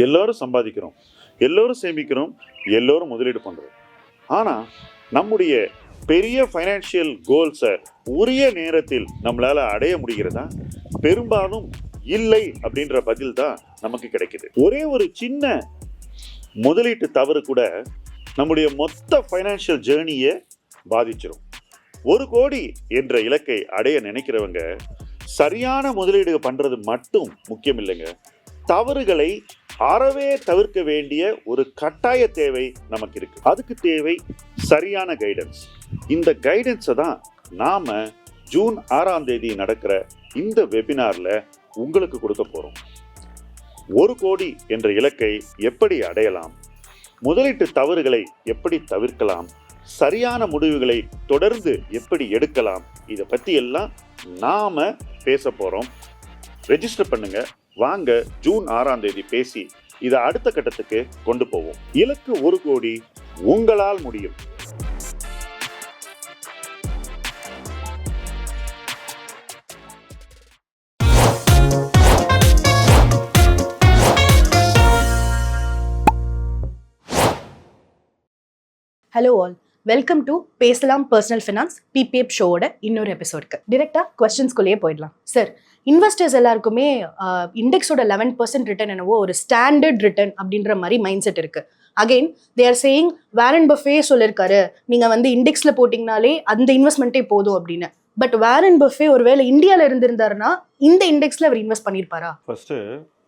எல்லோரும் சம்பாதிக்கிறோம், எல்லோரும் சேமிக்கிறோம், எல்லோரும் முதலீடு பண்ணுறோம். ஆனால் நம்முடைய பெரிய ஃபைனான்ஷியல் கோல்ஸை உரிய நேரத்தில் நம்மளால் அடைய முடிகிறதா? பெரும்பாலும் இல்லை அப்படின்ற பதில் தான் நமக்கு கிடைக்குது. ஒரே ஒரு சின்ன முதலீட்டு தவறு கூட நம்முடைய மொத்த ஃபைனான்ஷியல் ஜேர்னியை பாதிச்சிடும். 1 கோடி என்ற இலக்கை அடைய நினைக்கிறவங்க சரியான முதலீடு பண்றது மட்டும் முக்கியம் இல்லைங்க. தவறுகளை அறவே தவிர்க்க வேண்டிய ஒரு கட்டாய தேவை நமக்கு இருக்கு. அதுக்கு தேவை சரியான கைடன்ஸ். இந்த கைடன்ஸை தான் நாம ஜூன் 6ஆம் தேதி நடக்கிற இந்த வெபினார்ல உங்களுக்கு கொடுக்க போறோம். 1 கோடி என்ற இலக்கை எப்படி அடையலாம், முதலீட்டு தவறுகளை எப்படி தவிர்க்கலாம், சரியான முடிவுகளை தொடர்ந்து எப்படி எடுக்கலாம், இதை பத்தி எல்லாம் நாம பேச போறோம். ரெஜிஸ்டர் பண்ணுங்க. வாங்க ஜூன் 6ஆம் தேதி பேசி இதை அடுத்த கட்டத்துக்கு கொண்டு போவோம். இலக்கு 1 கோடி, உங்களால் முடியும். ஹலோ ஆல், வெல்கம் டு பேசலாம் பர்சனல் ஃபினான்ஸ் பிபிஎஃப் ஷோவோட இன்னொரு எபிசோடுக்கு. டிரெக்டாக கொஸ்டின்ஸ்குள்ளேயே போயிடலாம். சார், இன்வெஸ்டர்ஸ் எல்லாருக்குமே இண்டெக்ஸோட 11% ரிட்டர்ன் என்னவோ ஒரு ஸ்டாண்டர்ட் ரிட்டர்ன் அப்படின்ற மாதிரி மைண்ட் செட் இருக்கு. Again they are saying, Warren buffet சொல்லியிருக்காரு, நீங்கள் இண்டெக்ஸில் போட்டிங்கனாலே அந்த இன்வெஸ்ட்மெண்ட்டே போதும் அப்படின்னு. பட் வாரன் பஃபே ஒருவேளை இந்தியாவில் இருந்திருந்தாருன்னா இந்த இண்டெக்ஸில் அவர் இன்வெஸ்ட் பண்ணியிருப்பாரா? ஃபர்ஸ்ட்டு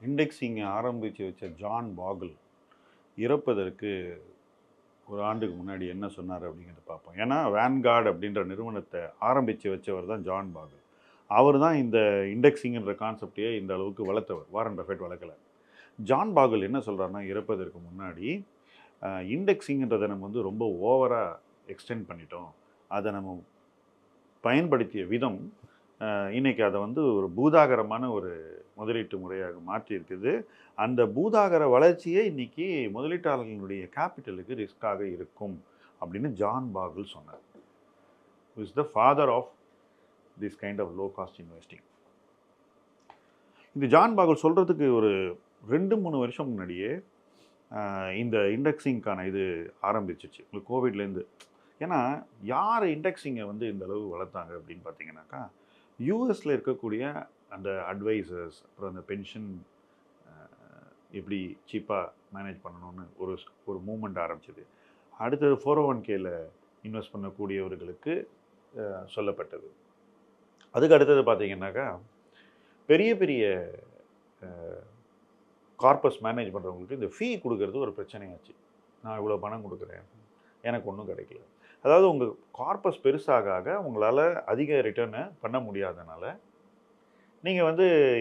இண்டெக்ஸிங் ஆரம்பித்து வச்ச ஜான் பாகில் இறப்பதற்கு ஒரு ஆண்டுக்கு முன்னாடி என்ன சொன்னார் அப்படிங்கிறத பார்ப்போம். ஏன்னா வேன்கார்ட் அப்படின்ற நிறுவனத்தை ஆரம்பித்து வச்சவர் தான் ஜான் பாகில். அவர் தான் இந்த இண்டெக்ஸிங்கிற கான்செப்டையே இந்த அளவுக்கு வளர்த்தவர். வாரன் பஃபெட் வளர்க்கலை. ஜான் பாகில் என்ன சொல்கிறாருன்னா, இறப்பதற்கு முன்னாடி இண்டெக்ஸிங்கிறதை நம்ம ரொம்ப ஓவராக எக்ஸ்டெண்ட் பண்ணிட்டோம். அதை நம்ம பயன்படுத்திய விதம் இன்றைக்கி அதை ஒரு பூதாகரமான ஒரு முதலீட்டு முறையாக மாற்றி இருக்குது. அந்த பூதாகர வளர்ச்சியே இன்றைக்கி முதலீட்டாளர்களுடைய கேபிட்டலுக்கு ரிஸ்காக இருக்கும் அப்படின்னு ஜான் பாகில் சொன்னார். Is the father of this kind of low cost investing. இந்த ஜான் பாகில் சொல்கிறதுக்கு ஒரு 2-3 வருஷம் முன்னாடியே இந்த இண்டெக்ஸிங்க்கான இது ஆரம்பிச்சிச்சு கோவிட்லேருந்து. ஏன்னா யார் இண்டெக்ஸிங்கை இந்த அளவு வளர்த்தாங்க அப்படின்னு பார்த்தீங்கன்னாக்கா, யூஎஸில் இருக்கக்கூடிய அந்த அட்வைசர்ஸ், அப்புறம் அந்த பென்ஷன் எப்படி சீப்பாக மேனேஜ் பண்ணணும்னு ஒரு மூமெண்ட் ஆரம்பிச்சது. அடுத்தது 401(k)ல இன்வெஸ்ட் பண்ணக்கூடியவர்களுக்கு சொல்லப்பட்டது. அதுக்கு அடுத்தது பார்த்தீங்கன்னாக்கா, பெரிய பெரிய கார்பஸ் மேனேஜ் பண்ணுறவங்களுக்கு இந்த ஃபீ கொடுக்கறது ஒரு பிரச்சனையாச்சு. நான் இவ்வளோ பணம் கொடுக்குறேன், எனக்கு ஒன்றும் கிடைக்கல. அதாவது உங்கள் கார்பஸ் பெருசாக உங்களால் அதிக ரிட்டர்னை பண்ண முடியாதனால நீங்கள்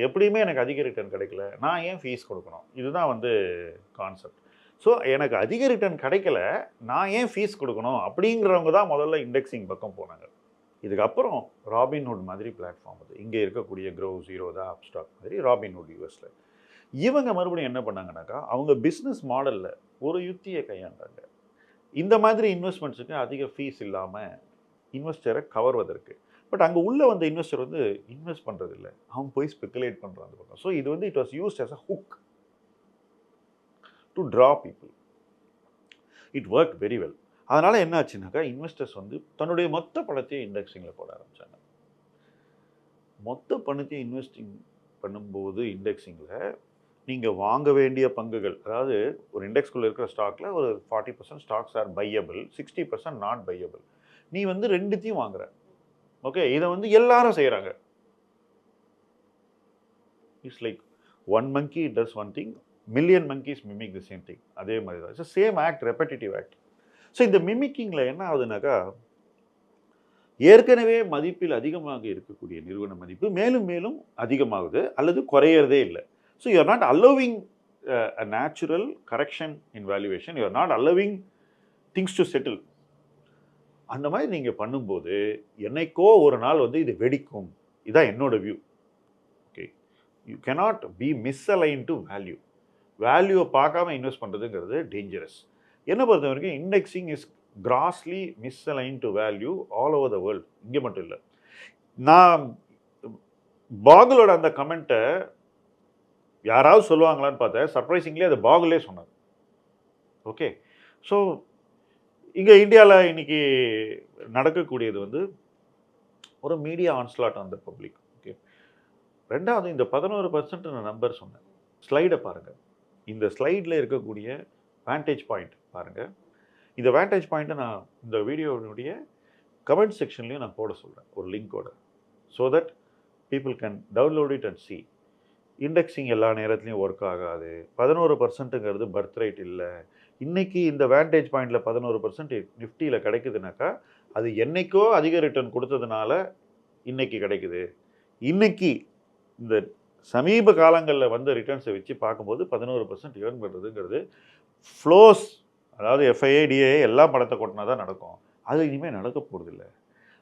எப்படியுமே எனக்கு அதிக ரிட்டர்ன் கிடைக்கல, நான் ஏன் ஃபீஸ் கொடுக்கணும், இதுதான் கான்செப்ட். ஸோ எனக்கு அதிக ரிட்டர்ன் கிடைக்கல, நான் ஏன் ஃபீஸ் கொடுக்கணும் அப்படிங்கிறவங்க தான் முதல்ல இண்டெக்ஸிங் பக்கம் போனாங்க. இதுக்கப்புறம் ராபின்ஹுட் மாதிரி பிளாட்ஃபார்ம் அது, இங்கே இருக்கக்கூடிய க்ரோ ஜீரோதா, அப்ஸ்டாக் மாதிரி ராபின்ஹுட் யூஎஸில். இவங்க மறுபடியும் என்ன பண்ணாங்கனாக்கா, அவங்க பிஸ்னஸ் மாடலில் ஒரு யுக்தியை கையாண்டாங்க. இந்த மாதிரி இன்வெஸ்ட்மெண்ட்ஸுக்கு அதிக ஃபீஸ் இல்லாமல் இன்வெஸ்டரை கவர்வதற்கு. பட் அங்கே உள்ள இன்வெஸ்டர் இன்வெஸ்ட் பண்ணுறது இல்லை, அவன் போய் ஸ்பெக்குலேட் பண்ணுறான். ஸோ இது it was used as a hook to draw people. It work very well. அதனால் என்ன ஆச்சுனாக்கா, இன்வெஸ்டர்ஸ் தன்னுடைய மொத்த பணத்தையும் இண்டெக்ஸிங்கில் போட ஆரம்பித்தாங்க. மொத்த பணத்தையும் இன்வெஸ்டிங் பண்ணும்போது இண்டெக்ஸிங்கில் நீங்கள் வாங்க வேண்டிய பங்குகள், அதாவது ஒரு இண்டெக்ஸ்குள்ளே இருக்கிற ஸ்டாக்கில் ஒரு 40% stocks are buyable, 60% not buyable. நீ 2த்தையும் வாங்குற. ஓகே, இதை எல்லாரும் செய்கிறாங்க. It's like one monkey does one thing, million monkeys mimic the same thing. அதே மாதிரி தான். It's same act, repetitive act. So இந்த மிமிக்கிங்கில் என்ன ஆகுதுனாக்கா, ஏற்கனவே மதிப்பில் அதிகமாக இருக்கக்கூடிய நிறுவன மதிப்பு மேலும் மேலும் அதிகமாகுது அல்லது குறையிறதே இல்லை. So you are not allowing a natural correction in valuation. You are not allowing things to settle. அந்த மாதிரி நீங்கள் பண்ணும்போது என்னைக்கோ ஒரு நாள் இது வெடிக்கும். இதுதான் என்னோட view. Okay, you cannot be misalign to value. வேல்யூவை பார்க்காம இன்வெஸ்ட் பண்ணுறதுங்கிறது டேஞ்சரஸ். என்னை பொறுத்த வரைக்கும் indexing is grossly misalign to value all over the world. இங்கே மட்டும் இல்லை. நான் பாகிலோட அந்த கமெண்ட்டை யாராவது சொல்லுவாங்களான்னு பார்த்தேன், சர்ப்ரைசிங்லி அது பாகுலே சொன்னார். ஓகே. ஸோ இங்கே இந்தியாவில் இன்னைக்கு நடக்கக்கூடியது வந்து ஒரு media ஆன்ஸ்லாட் on the public. Okay. ரெண்டாவது இந்த 11% நான் நம்பர் சொன்னேன். ஸ்லைடை பாருங்கள். இந்த ஸ்லைடில் இருக்கக்கூடிய வேண்டேஜ் பாயிண்ட் பாருங்கள். இந்த வேண்டேஜ் பாயிண்ட்டை நான் இந்த வீடியோனுடைய கமெண்ட் செக்ஷன்லேயும் நான் போட சொல்கிறேன் ஒரு லிங்கோட. So that people can download it and see. Indexing எல்லா நேரத்துலையும் ஒர்க் ஆகாது. 11%ங்கிறது பர்த் ரைட் இல்லை. இன்றைக்கி இந்த வேண்டேஜ் பாயிண்டில் 11% நிஃப்டியில் கிடைக்குதுனாக்கா அது என்றைக்கோ அதிக ரிட்டர்ன் கொடுத்ததுனால இன்றைக்கி கிடைக்குது. இன்றைக்கி இந்த சமீப காலங்களில் வந்த ரிட்டர்ன்ஸை வச்சு பார்க்கும்போது 11% ஏர்ன் பண்ணுறதுங்கிறது ஃப்ளோஸ், அதாவது எஃப்ஐஏ டிஏ எல்லாம் படத்தை கொட்டினா தான் நடக்கும். அது இனிமேல் நடக்க போகிறதில்ல.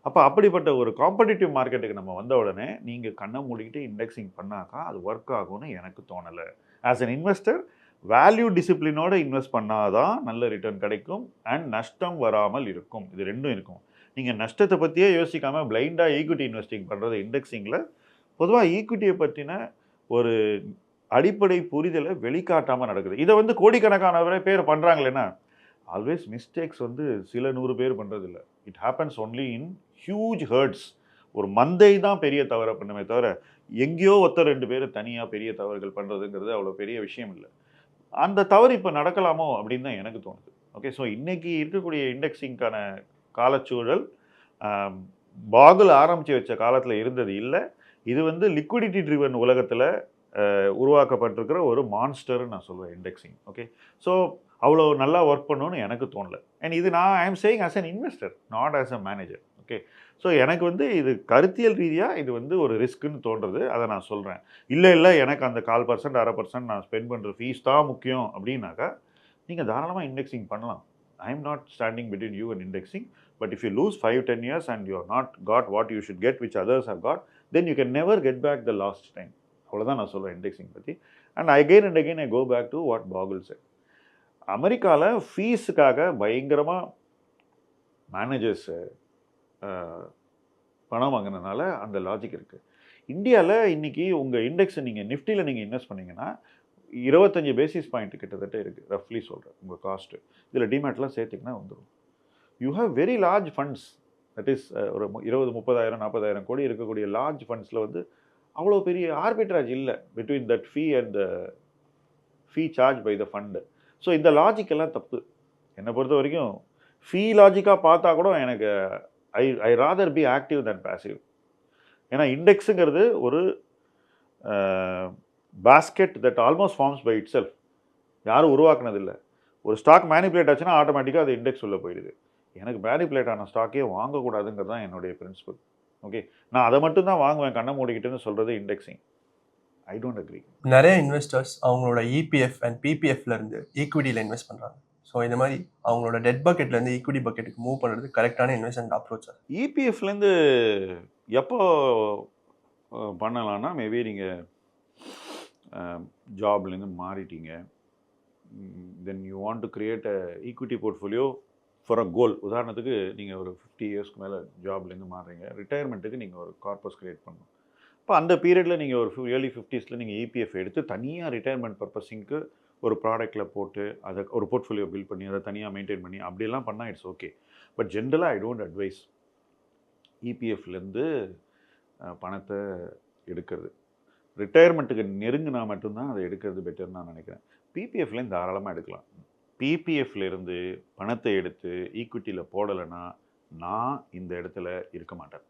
அப்போ அப்படிப்பட்ட ஒரு காம்படிட்டிவ் மார்க்கெட்டுக்கு நம்ம வந்த உடனே நீங்கள் கண்ணை மூடிக்கிட்டு இண்டெக்ஸிங் பண்ணாக்கா அது ஒர்க் ஆகும்னு எனக்கு தோணலை. ஆஸ் அன் இன்வெஸ்டர் வேல்யூ டிசிப்ளினோடு இன்வெஸ்ட் பண்ணால் தான் நல்ல ரிட்டர்ன் கிடைக்கும் அண்ட் நஷ்டம் வராமல் இருக்கும். இது ரெண்டும் இருக்கும். நீங்கள் நஷ்டத்தை பற்றியே யோசிக்காமல் பிளைண்டாக ஈக்விட்டி இன்வெஸ்டிங் பண்ணுறது இண்டெக்ஸிங்கில் பொதுவாக ஈக்விட்டியை பற்றின ஒரு அடிப்படை புரிதலை வெளிக்காட்டாமல் நடக்குது. இதை வந்து கோடிக்கணக்கான பேர் பண்ணுறாங்களேன்னா ஆல்வேஸ் மிஸ்டேக்ஸ் வந்து சில 100 பேர் பண்ணுறதில்ல. It happens only in huge herds. ஒரு மந்தை தான் பெரிய தவறை பண்ணுமே தவிர எங்கேயோ 1-2 பேர் தனியாக பெரிய தவறுகள் பண்ணுறதுங்கிறது அவ்வளோ பெரிய விஷயம் இல்லை. அந்த தவறு இப்போ நடக்கலாமோ அப்படின்னு தான் எனக்கு தோணுது. ஓகே. ஸோ இன்றைக்கி இருக்கக்கூடிய இண்டெக்ஸிங்கான காலச்சூழல் பாகுல் ஆரம்பித்து வச்ச காலத்தில் இருந்தது இல்லை. இது வந்து லிக்விடிட்டி ட்ரிவன் உலகத்தில் உருவாக்கப்பட்டிருக்கிற ஒரு மான்ஸ்டர்னு நான் சொல்லுவேன் இண்டெக்ஸிங். ஓகே. ஸோ அவ்வளோ நல்லா ஒர்க் பண்ணணும்னு எனக்கு தோணலை. அண்ட் இது நான் I am saying as an investor, not as a manager. Okay. So எனக்கு வந்து இது கருத்தியல் ரீதியாக இது வந்து ஒரு ரிஸ்க்குன்னு தோன்றது, அதை நான் சொல்கிறேன். இல்லை எனக்கு அந்த 1/4% 1/2% நான் ஸ்பெண்ட் பண்ணுற ஃபீஸ் தான் முக்கியம் அப்படின்னாக்கா நீங்கள் தாராளமாக இண்டெக்ஸிங் பண்ணலாம். I am not standing between you and indexing. But if you lose 5-10 years and you have not got what you should get which others have got, then you can never get back the lost time. அவ்வளோதான் நான் சொல்கிறேன் indexing பற்றி. And again I go back to what Bogle said. அமெரிக்காவில் ஃபீஸுக்காக பயங்கரமாக managers பணம் வாங்கினதுனால அந்த logic இருக்குது. இந்தியாவில் இன்றைக்கி உங்கள் இண்டெக்ஸை நீங்கள் நிஃப்டியில் நீங்கள் இன்வெஸ்ட் பண்ணிங்கன்னா 25 பேசிஸ் பாயிண்ட் கிட்டத்தட்ட இருக்குது, ரஃப்லி சொல்கிறேன் உங்கள் காஸ்ட்டு. இதில் டிமேட்லாம் சேர்த்திங்கன்னா வந்துடும். You have very large funds, that is ஒரு 20-30,000-40,000 கோடி இருக்கக்கூடிய லார்ஜ் ஃபண்ட்ஸில் வந்து அவ்வளோ பெரிய ஆர்பிட்ராஜ் இல்லை between that fee and fee charge by the fund. So இந்த லாஜிக்கெல்லாம் தப்பு. என்னை பொறுத்த வரைக்கும் ஃபீ லாஜிக்காக பார்த்தா கூட எனக்கு I rather be active than passive. ஏன்னா இண்டெக்ஸுங்கிறது ஒரு basket that almost forms by itself. யாரும் உருவாக்குனதில்லை. ஒரு ஸ்டாக் மேனிப்புலேட் ஆச்சுன்னா ஆட்டோமேட்டிக்காக அது இண்டெக்ஸ் உள்ளே போயிடுது. எனக்கு மேனிப்புலேட் ஆன ஸ்டாக்கே வாங்கக்கூடாதுங்கிறது தான் என்னுடைய பிரின்சிபல். ஓகே. நான் அதை மட்டும் தான் வாங்குவேன் கண்ணை மூடிக்கிட்டுன்னு சொல்கிறது இண்டெக்ஸிங். I don't agree. நிறைய இன்வெஸ்டர்ஸ் அவங்களோட இபிஎஃப் அண்ட் பிபிஎஃப்லேருந்து ஈக்விட்டியில் இன்வெஸ்ட் பண்ணுறாங்க. ஸோ இந்த மாதிரி அவங்களோட டெட் பக்கெட்லேருந்து ஈக்விட்டி பக்கெட்டுக்கு மூவ் பண்ணுறது கரெக்டான இன்வெஸ்ட்மெண்ட் அப்ரோச். இபிஎஃப்லேருந்து எப்போ பண்ணலான்னா மேபி நீங்கள் ஜாப்லேருந்து மாறிட்டீங்க, then you want to create a equity portfolio for a goal. உதாரணத்துக்கு நீங்கள் ஒரு 50 yearsக்கு மேலே ஜாப்லேருந்து மாறுறீங்க, ரிட்டையர்மெண்ட்டுக்கு நீங்கள் ஒரு கார்பஸ் கிரியேட் பண்ணணும். இப்போ அந்த பீரியடில் நீங்கள் ஒரு ஏர்லி 50s நீங்கள் இபிஎஃப் எடுத்து தனியாக ரிட்டையர்மெண்ட் பர்பஸிங்க்கு ஒரு ப்ராடக்ட்டில் போட்டு அதை ஒரு போர்ட்ஃபோலியோ பில்ட் பண்ணி அதை தனியாக மெயின்டைன் பண்ணி அப்படியெல்லாம் பண்ணால் இட்ஸ் ஓகே. பட் ஜென்ரலாக ஐ டோன்ட் அட்வைஸ் இபிஎஃப்லேருந்து பணத்தை எடுக்கிறது. ரிட்டையர்மெண்ட்டுக்கு நெருங்கினா மட்டும்தான் அதை எடுக்கிறது பெட்டர்னு நான் நினைக்கிறேன். பிபிஎஃப்லேருந்து தாராளமாக எடுக்கலாம். பிபிஎஃப்லேருந்து பணத்தை எடுத்து ஈக்விட்டியில் போடலைன்னா நான் இந்த இடத்துல இருக்க மாட்டேன்.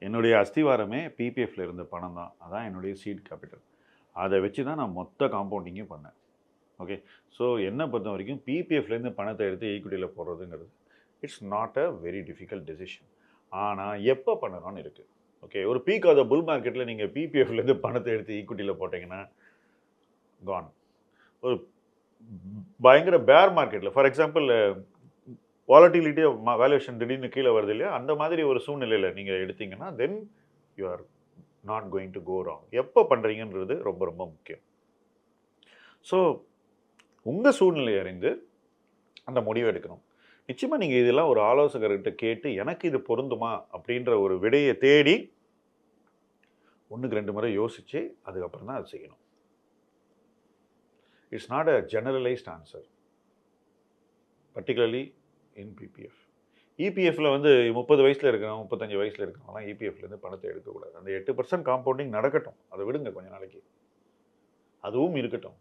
என்னுடைய அஸ்திவாரமே பிபிஎஃப்ல இருந்த பணம் தான். அதான் என்னுடைய சீட் கேபிட்டல். அதை வச்சு தான் நான் மொத்த காம்பவுண்டிங்கும் பண்ணேன். ஓகே. ஸோ என்னை பொறுத்த வரைக்கும் பிபிஎஃப்லேருந்து பணத்தை எடுத்து ஈக்விட்டியில் போடுறதுங்கிறது it's not a very difficult decision. ஆனால் எப்போ பண்ணணும்னு இருக்குது. ஓகே. ஒரு பீக் ஆஃப் த புல் மார்க்கெட்டில் நீங்கள் பிபிஎஃப்லேருந்து பணத்தை எடுத்து ஈக்விட்டியில் போட்டிங்கன்னா கான். ஒரு பயங்கர பேர் மார்க்கெட்டில் ஃபார் எக்ஸாம்பிள் வாலட்டிலிட்டி வேல்யூஷன் திடீர்னு கீழே வருது இல்லையா, அந்த மாதிரி ஒரு சூழ்நிலையில் நீங்கள் எடுத்தீங்கன்னா then you are not going to go wrong. எப்போ பண்ணுறீங்கன்றது ரொம்ப ரொம்ப முக்கியம். ஸோ உங்கள் சூழ்நிலை அறிந்து அந்த முடிவை எடுக்கணும். நிச்சயமாக நீங்கள் இதெல்லாம் ஒரு ஆலோசகர்கிட்ட கேட்டு எனக்கு இது பொருந்துமா அப்படின்ற ஒரு விடையை தேடி 1-2 முறை யோசித்து அதுக்கப்புறம் தான் அது செய்யணும். It's not a generalised answer, particularly in பிபிஎஃப். இபிஎஃப்ல வந்து 30 வயசில் இருக்கிறவங்க 35 வயசில் இருக்கிறவங்களாம் இபிஎஃப்லேருந்து பணத்தை எடுக்கக்கூடாது. அந்த 8% காம்பவுண்டிங் நடக்கட்டும், அதை விடுங்க கொஞ்ச நாளைக்கு, அதுவும் இருக்கட்டும்.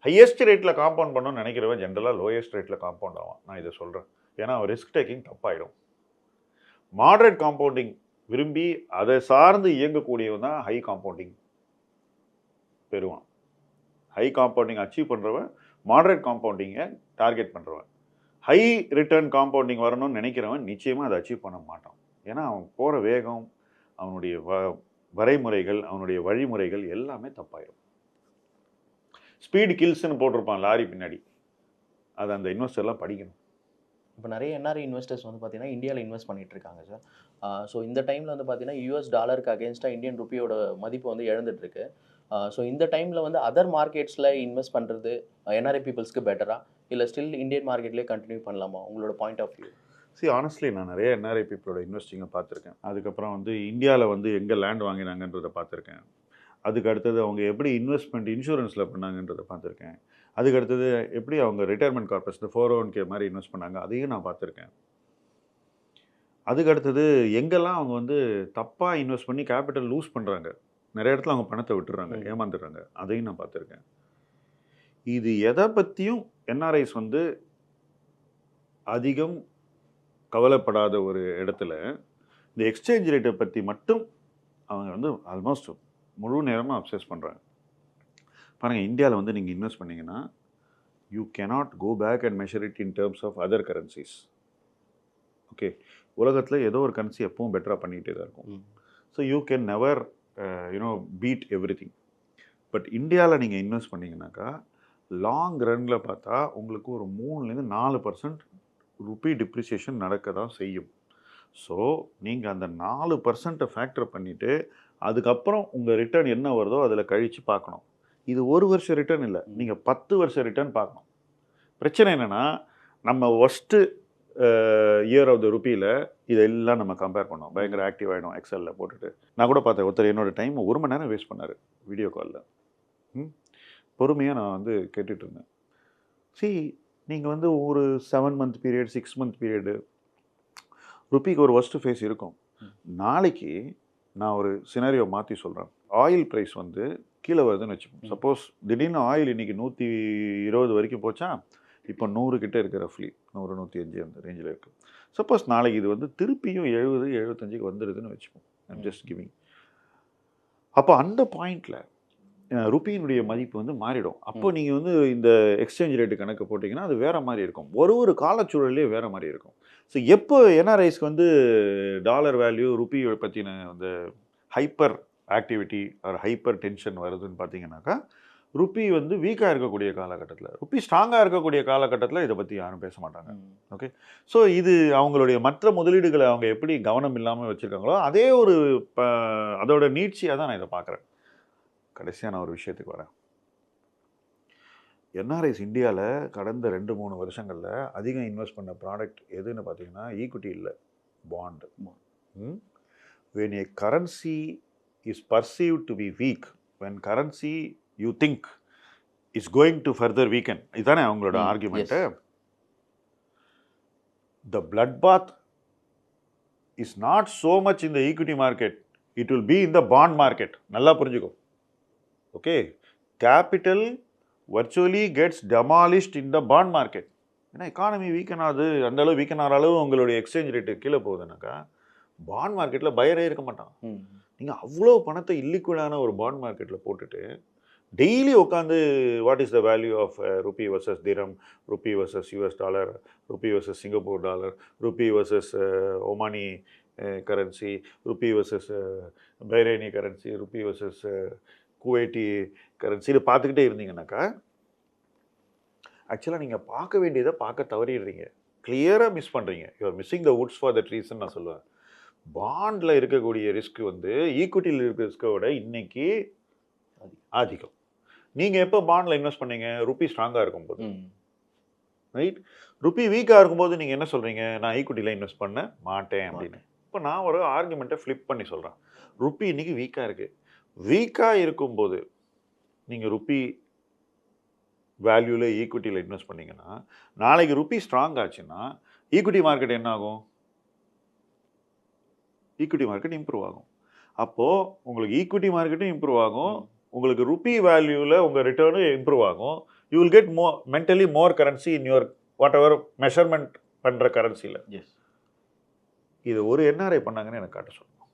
ஹையஸ்ட் ரேட்டில் காம்பவுண்ட் பண்ணணும்னு நினைக்கிறவன் ஜென்ரலாக லோயஸ்ட் ரேட்டில் காம்பவுண்ட் ஆகும். நான் இதை சொல்கிறேன் ஏன்னா அவன் ரிஸ்க் டேக்கிங் தப்பாயிடும். மாடரேட் காம்பவுண்டிங் விரும்பி அதை சார்ந்து இயங்கக்கூடியவன் தான் ஹை காம்பவுண்டிங் பெறுவான். ஹை காம்பவுண்டிங் அச்சீவ் பண்ணுறவன் மாடரேட் காம்பவுண்டிங்கை டார்கெட் பண்ணுறவன். ஹை ரிட்டர்ன் காம்பவுண்டிங் வரணும்னு நினைக்கிறவன் நிச்சயமாக அதை அச்சீவ் பண்ண மாட்டான். ஏன்னா அவன் போகிற வேகம், அவனுடைய வரைமுறைகள், அவனுடைய வழிமுறைகள் எல்லாமே தப்பாயிடும். ஸ்பீடு கில்ஸ்ன்னு போட்டிருப்பான் லாரி பின்னாடி, அதை அந்த இன்வெஸ்டர்லாம் படிக்கணும். இப்போ நிறைய என்ஆர்ஐ இன்வெஸ்டர்ஸ் வந்து பார்த்தீங்கன்னா இந்தியாவில் இன்வெஸ்ட் பண்ணிட்டு இருக்காங்க சார். ஸோ இந்த டைமில் வந்து பார்த்தீங்கன்னா யூஎஸ் டாலருக்கு அகேன்ஸ்டாக இந்தியன் ருப்பியோட மதிப்பு வந்து இழந்துட்டு இருக்கு. ஸோ இந்த டைமில் வந்து அதர் மார்க்கெட்ஸில் இன்வெஸ்ட் பண்ணுறது என்ஆர்ஐ பீப்புள்ஸ்க்கு பெட்டரா, இல்லை ஸ்டில் இந்தியன் மார்க்கெட்லேயே கண்டினியூ பண்ணலாமா, உங்களோட பாயிண்ட் ஆஃப் வியூ? ஆனஸ்ட்லி நான் நிறைய என்ஆர்ஐ பீப்புளோட இன்வெஸ்டிங்கை பார்த்துருக்கேன். அதுக்கப்புறம் வந்து இந்தியாவில் வந்து எங்கே லேண்ட் வாங்கினாங்கன்றதை பார்த்துருக்கேன். அதுக்கு அடுத்தது அவங்க எப்படி இன்வெஸ்ட்மெண்ட் இன்சூரன்ஸில் பண்ணாங்கன்றதை பார்த்துருக்கேன். அதுக்கு அடுத்தது எப்படி அவங்க ரிட்டையர்மெண்ட் கார்பரேஷன் 401k மாதிரி இன்வெஸ்ட் பண்ணாங்க, அதையும் நான் பார்த்துருக்கேன். அதுக்கு அடுத்தது எங்கெல்லாம் அவங்க வந்து தப்பாக இன்வெஸ்ட் பண்ணி கேபிட்டல் லூஸ் பண்ணுறாங்க, நிறைய இடத்துல அவங்க பணத்தை விட்டுறாங்க, ஏமாந்துடுறாங்க, அதையும் நான் பார்த்துருக்கேன். இது எதை பற்றியும் என்ஆர்ஐஸ் வந்து அதிகம் கவலைப்படாத ஒரு இடத்துல இந்த எக்ஸ்சேஞ்ச் ரேட்டை பற்றி மட்டும் அவங்க வந்து ஆல்மோஸ்ட் முழு நேரமாக அப்சஸ் பண்ணுறாங்க. பாருங்கள், இந்தியாவில் வந்து நீங்கள் இன்வெஸ்ட் பண்ணிங்கன்னா you cannot go back and measure it in terms of other currencies. Okay, உலகத்தில் ஏதோ ஒரு கரன்சி எப்பவும் பெட்டராக பண்ணிகிட்டே தான் இருக்கும். So you can never beat every thing. But இந்தியாவில் நீங்கள் இன்வெஸ்ட் பண்ணிங்கனாக்கா லாங் ரனில் பார்த்தா உங்களுக்கு ஒரு 3-4% ருப்பி டிப்ரிசியேஷன் நடக்க தான் செய்யும். ஸோ நீங்கள் அந்த 4% ஃபேக்டர் பண்ணிவிட்டு அதுக்கப்புறம் உங்கள் ரிட்டர்ன் என்ன வருதோ அதில் கழித்து பார்க்கணும். இது 1 வருஷம் ரிட்டர்ன் இல்லை, நீங்கள் 10 வருஷம் ரிட்டர்ன் பார்க்கணும். பிரச்சனை என்னென்னா நம்ம ஒஸ்ட்டு இயர் ஆஃப் த ருப்பியில் இதெல்லாம் நம்ம கம்பேர் பண்ணோம், பயங்கர ஆக்டிவ் ஆகிடும் எக்ஸலில் போட்டுட்டு. நான் கூட பார்த்தேன், ஒருத்தர் என்னோட டைம் 1 மணி நேரம் வேஸ்ட் பண்ணார் வீடியோ காலில். பொறுமையாக நான் வந்து கேட்டுட்டு இருந்தேன். நீங்கள் வந்து ஒரு 7 மந்த் பீரியட் 6 மந்த் பீரியடு ருப்பிக்கு ஒரு ஒஸ்ட்டு ஃபேஸ் இருக்கும். நாளைக்கு நான் ஒரு சினாரியோ மாற்றி சொல்கிறேன். ஆயில் ப்ரைஸ் வந்து கீழே வருதுன்னு வச்சுப்போம். சப்போஸ் திடீர்னு ஆயில் இன்றைக்கி 120 வரைக்கும் போச்சா, இப்போ 100 கிட்டே இருக்குது, ரஃப்லி 100-105 அந்த ரேஞ்சில் இருக்குது. சப்போஸ் நாளைக்கு இது வந்து திருப்பியும் 70-75க்கு வந்துடுதுன்னு வச்சுப்போம். I'm just giving. அப்போ அந்த பாயிண்டில் ருப்பியினுடைய மதிப்பு வந்து மாறிடும். அப்போ நீங்கள் வந்து இந்த எக்ஸ்சேஞ்ச் ரேட்டு கணக்கு போட்டிங்கன்னா அது வேறு மாதிரி இருக்கும். ஒரு காலச்சூழலே வேறு மாதிரி இருக்கும். ஸோ எப்போ என்ஆர்ஐஸ்க்கு வந்து டாலர் வேல்யூ ருப்பி பற்றின அந்த hyper activity R hyper tension வருதுன்னு பார்த்தீங்கன்னாக்கா, ருப்பி வந்து வீக்காக இருக்கக்கூடிய காலகட்டத்தில், ருப்பி ஸ்ட்ராங்காக இருக்கக்கூடிய காலகட்டத்தில் இதை பற்றி யாரும் பேச மாட்டாங்க. ஓகே, ஸோ இது அவங்களுடைய மற்ற முதலீடுகளை அவங்க எப்படி கவனம் இல்லாமல் வச்சுருக்காங்களோ அதே ஒரு அதோட நீட்சியாக தான் நான் இதை பார்க்குறேன். கடைசியாக நான் ஒரு விஷயத்துக்கு வரேன். என்ஆர்ஐஸ் இந்தியாவில் கடந்த 2-3 வருஷங்களில் அதிகம் இன்வெஸ்ட் பண்ண ப்ராடக்ட் எதுன்னு பார்த்தீங்கன்னா ஈக்விட்டி இல்லை, bond. when a currency is perceived to be weak, when currency you think is going to further weaken, இதுதானே அவங்களோட argument. The bloodbath is not so much in the equity market, it will be in the bond market. நல்லா புரிஞ்சுக்கோ. Okay, capital virtually gets demolished in the bond market. ஏன்னா economy வீக்கன் ஆகுது, அந்த அளவு வீக்கன் ஆகிற அளவு உங்களுடைய எக்ஸ்சேஞ்ச் ரேட்டு கீழே போகுதுனாக்கா பாண்ட் மார்க்கெட்டில் பயரே இருக்க மாட்டான். நீங்கள் அவ்வளோ பணத்தை இல்லிக்விடான ஒரு பாண்ட் மார்க்கெட்டில் போட்டுட்டு டெய்லி உட்காந்து what is the value of rupee versus dirham, rupee versus US dollar, rupee versus Singapore dollar, rupee versus Omani currency, rupee versus Bahraini currency, rupee versus Kuwaiti கரன்சியில் பார்த்துக்கிட்டே இருந்தீங்கன்னாக்கா ஆக்சுவலாக நீங்கள் பார்க்க வேண்டியதை பார்க்க தவறிடுறீங்க, கிளியராக மிஸ் பண்ணுறீங்க. You're missing the woods for the ட்ரீஸ்ன்னு நான் சொல்லுவேன். பாண்டில் இருக்கக்கூடிய ரிஸ்க் வந்து ஈக்விட்டியில் இருக்கிற ரிஸ்க்கை விட இன்னைக்கு அதிகம். நீங்கள் எப்போ பாண்டில் இன்வெஸ்ட் பண்ணீங்க? ருப்பி ஸ்ட்ராங்காக இருக்கும்போது, ரைட்? ருப்பி வீக்காக இருக்கும்போது நீங்கள் என்ன சொல்கிறீங்க? நான் ஈக்விட்டியில் இன்வெஸ்ட் பண்ண மாட்டேன் அப்படின்னு. இப்போ நான் ஒரு ஆர்குமெண்ட்டை ஃப்ளிப் பண்ணி சொல்கிறேன். ருப்பி இன்றைக்கி வீக்காக இருக்குது. வீக்காக இருக்கும்போது நீங்கள் ருப்பி வேல்யூவில் ஈக்விட்டியில் இன்வெஸ்ட் பண்ணிங்கன்னா நாளைக்கு ருப்பி ஸ்ட்ராங் ஆச்சுன்னா ஈக்விட்டி மார்க்கெட் என்ன ஆகும்? ஈக்விட்டி மார்க்கெட் இம்ப்ரூவ் ஆகும். அப்போது உங்களுக்கு ஈக்விட்டி மார்க்கெட்டும் இம்ப்ரூவ் ஆகும், உங்களுக்கு ருப்பி வேல்யூவில் உங்கள் ரிட்டர்னும் இம்ப்ரூவ் ஆகும். You will get mentally more currency in your what ever measurement பண்ணுற கரன்சியில். எஸ். இது ஒரு என்ஆர்ஐ பண்ணாங்கன்னு எனக்கு காட்ட சொல்லணும்.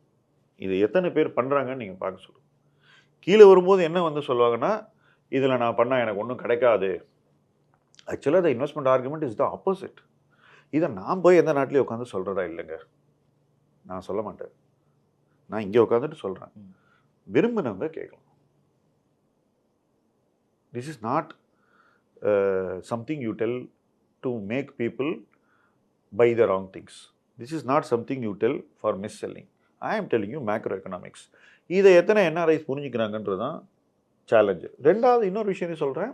இது எத்தனை பேர் பண்ணுறாங்கன்னு நீங்கள் பார்க்க சொல்லுங்கள். கீழே வரும்போது என்ன வந்து சொல்லுவாங்கன்னா, இதில் நான் பண்ணால் எனக்கு ஒன்றும் கிடைக்காது. ஆக்சுவலாக the investment argument is the opposite. இதை நான் போய் எந்த நாட்டிலையும் உட்காந்து சொல்கிறதா இல்லைங்க, நான் சொல்ல மாட்டேன். நான் இங்கே உட்காந்துட்டு சொல்கிறேன், விரும்பினவங்க கேட்கலாம். This is not something you tell to make people buy the wrong things. This is not something you tell for mis selling. I am telling you macro economics. இதை எத்தனை என்ஆர்ஐஸ் புரிஞ்சுக்கிறாங்கன்றது தான் சேலஞ்சு. ரெண்டாவது இன்னொரு விஷயம் சொல்கிறேன்,